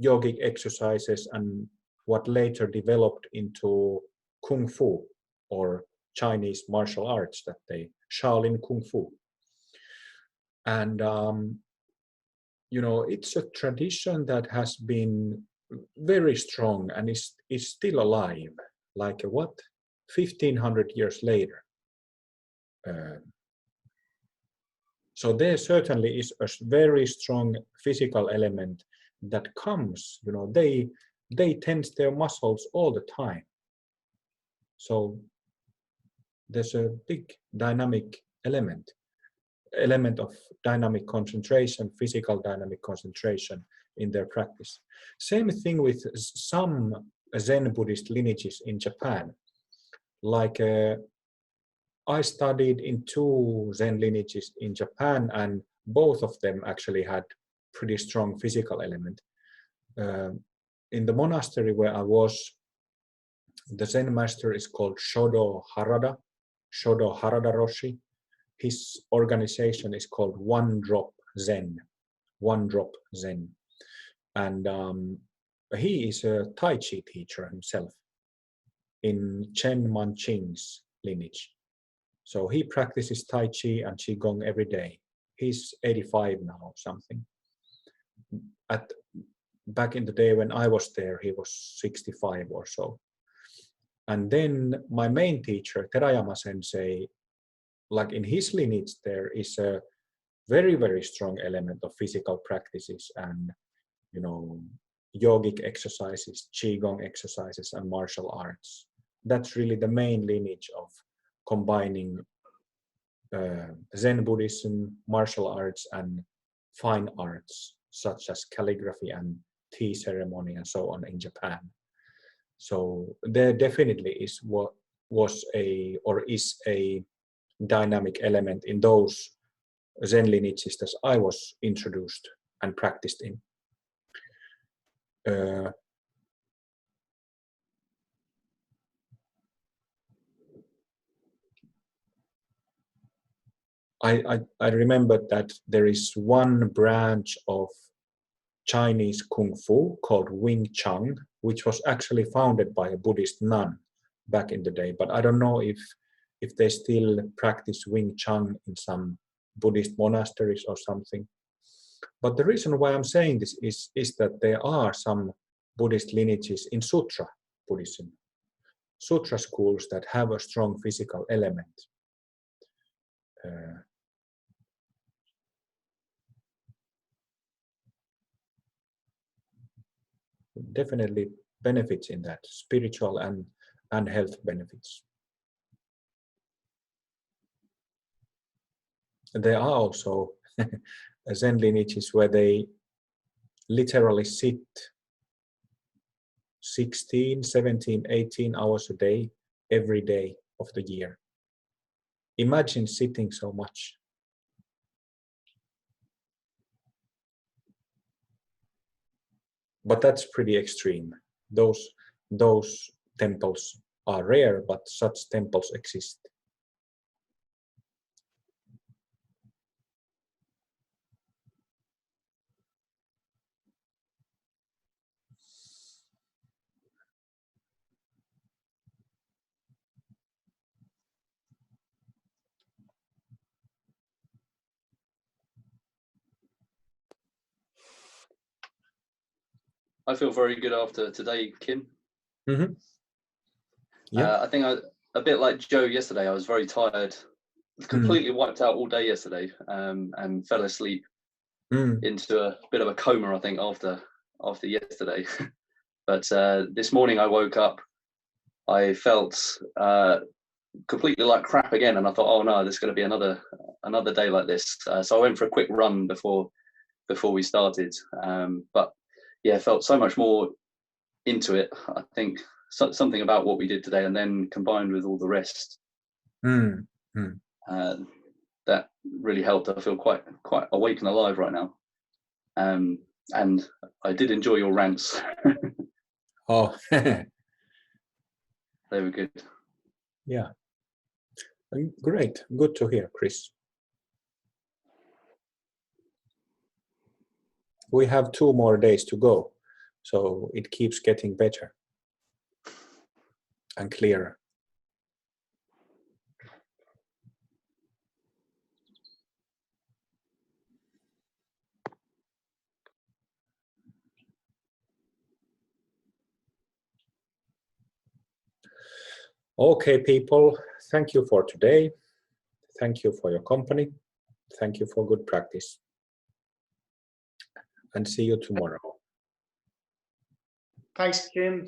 yogic exercises and what later developed into Kung Fu, or Chinese martial arts, that they Shaolin Kung Fu. And you know, it's a tradition that has been very strong and is still alive, like what, 1500 years later. So there certainly is a very strong physical element that comes, you know, they tense their muscles all the time. So there's a big dynamic element of dynamic concentration, physical dynamic concentration in their practice. Same thing with some Zen Buddhist lineages in Japan. Like I studied in 2 Zen lineages in Japan, and both of them actually had pretty strong physical element. In the monastery where I was, the Zen master is called Shodo Harada Roshi. His organization is called One Drop Zen. And he is a Tai Chi teacher himself in Chen Manqing's lineage. So he practices Tai Chi and Qigong every day. He's 85 now or something. Back in the day when I was there, he was 65 or so. And then my main teacher, Terayama Sensei, like in his lineage, there is a very, very strong element of physical practices and, you know, yogic exercises, Qigong exercises, and martial arts. That's really the main lineage of combining Zen Buddhism, martial arts, and fine arts, such as calligraphy and tea ceremony and so on in Japan. So there definitely is is a dynamic element in those Zen lineages that I was introduced and practiced in. I remembered that there is one branch of Chinese Kung Fu called Wing Chun, which was actually founded by a Buddhist nun back in the day. But I don't know if they still practice Wing Chun in some Buddhist monasteries or something. But the reason why I'm saying this is that there are some Buddhist lineages in Sutra Buddhism, Sutra schools that have a strong physical element. Definitely benefits in that, spiritual and health benefits. There are also Zen lineages where they literally sit 16, 17, 18 hours a day, every day of the year. Imagine sitting so much. But that's pretty extreme. Those temples are rare, but such temples exist. I feel very good after today, Kim. Mm-hmm. Yeah. I think a bit like Joe yesterday, I was very tired, completely wiped out all day yesterday, and fell asleep into a bit of a coma, I think, after yesterday. But this morning I woke up, I felt completely like crap again, and I thought, oh no, there's going to be another day like this. So I went for a quick run before we started. But yeah, felt so much more into it. I think something about what we did today, and then combined with all the rest, that really helped. I feel quite awake and alive right now. And I did enjoy your rants. Oh, They were good. yeah. Great. Good to hear, Chris. We have 2 more days to go, so it keeps getting better and clearer. Okay, people, thank you for today. Thank you for your company. Thank you for good practice. And see you tomorrow. Thanks, Kim.